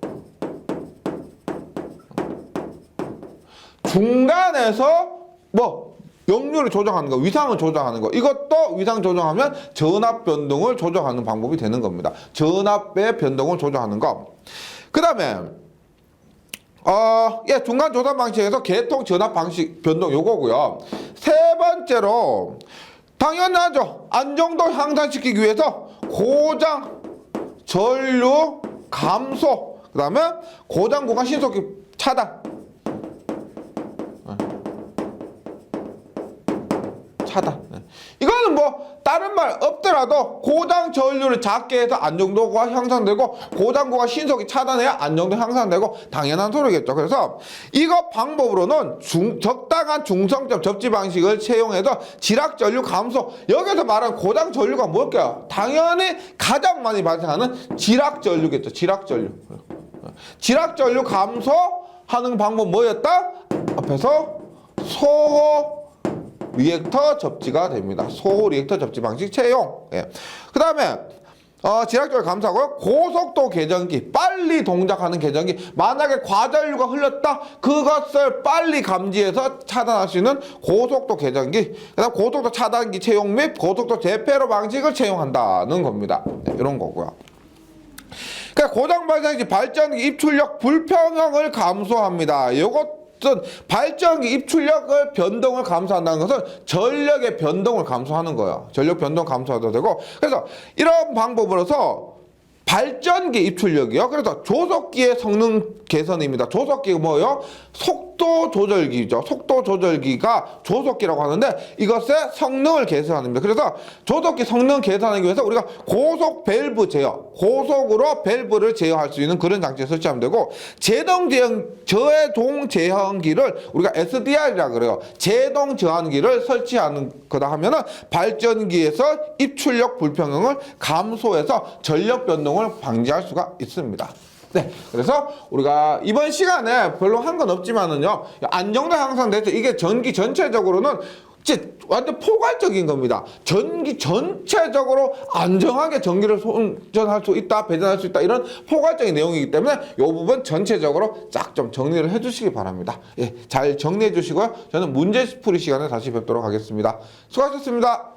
중간에서 뭐 역류를 조정하는 거, 위상을 조정하는 거, 이것도 위상 조정하면 전압 변동을 조정하는 방법이 되는 겁니다. 전압의 변동을 조정하는 거. 그 다음에 중간 조사 방식에서 계통 전압 방식 변동 요거고요. 세 번째로 당연하죠. 안정도 향상시키기 위해서 고장 전류 감소, 그 다음에 고장 구간 신속히 차단. 이거는 뭐 다른 말 없더라도 고장 전류를 작게 해서 안정도가 향상되고 고장구가 신속히 차단해야 안정도 향상되고 당연한 소리겠죠. 그래서 이거 방법으로는 적당한 중성점 접지 방식을 채용해서 지락 전류 감소. 여기서 말하는 고장 전류가 뭘까요? 당연히 가장 많이 발생하는 지락 전류겠죠. 지락 전류. 지락 전류 감소하는 방법 뭐였다? 앞에서 소호 리액터 접지가 됩니다. 소호 리액터 접지 방식 채용. 예. 그 다음에 지락전류 감소하고요. 고속도 계전기, 빨리 동작하는 계전기. 만약에 과전류가 흘렀다, 그것을 빨리 감지해서 차단할 수 있는 고속도 계전기. 그다음 고속도 차단기 채용 및 고속도 재폐로 방식을 채용한다는 겁니다. 네, 이런 거고요. 그러니까 고장 발생 시 발전기 입출력 불평형을 감소합니다. 이것 발전기 입출력을 변동을 감소한다는 것은 전력의 변동을 감소하는 거예요. 전력 변동 감소도 되고, 그래서 이런 방법으로서 발전기 입출력이요. 그래서 조속기의 성능 개선입니다. 조속기가 뭐예요? 속도 조절기죠. 속도 조절기가 조속기라고 하는데 이것의 성능을 개선합니다. 그래서 조속기 성능 개선하기 위해서 우리가 고속 밸브 제어, 고속으로 밸브를 제어할 수 있는 그런 장치를 설치하면 되고, 제동 제어기를 우리가 SDR이라 그래요. 제동 저항기를 설치하는 거다 하면은 발전기에서 입출력 불평형을 감소해서 전력 변동을 방지할 수가 있습니다. 네, 그래서 우리가 이번 시간에 별로 한 건 없지만은요, 안정도 향상돼서 이게 전기 전체적으로는 완전 포괄적인 겁니다. 전기 전체적으로 안정하게 전기를 손전할 수 있다, 배전할 수 있다, 이런 포괄적인 내용이기 때문에 이 부분 전체적으로 쫙 좀 정리를 해주시기 바랍니다. 예, 잘 정리해 주시고요. 저는 문제풀이 시간에 다시 뵙도록 하겠습니다. 수고하셨습니다.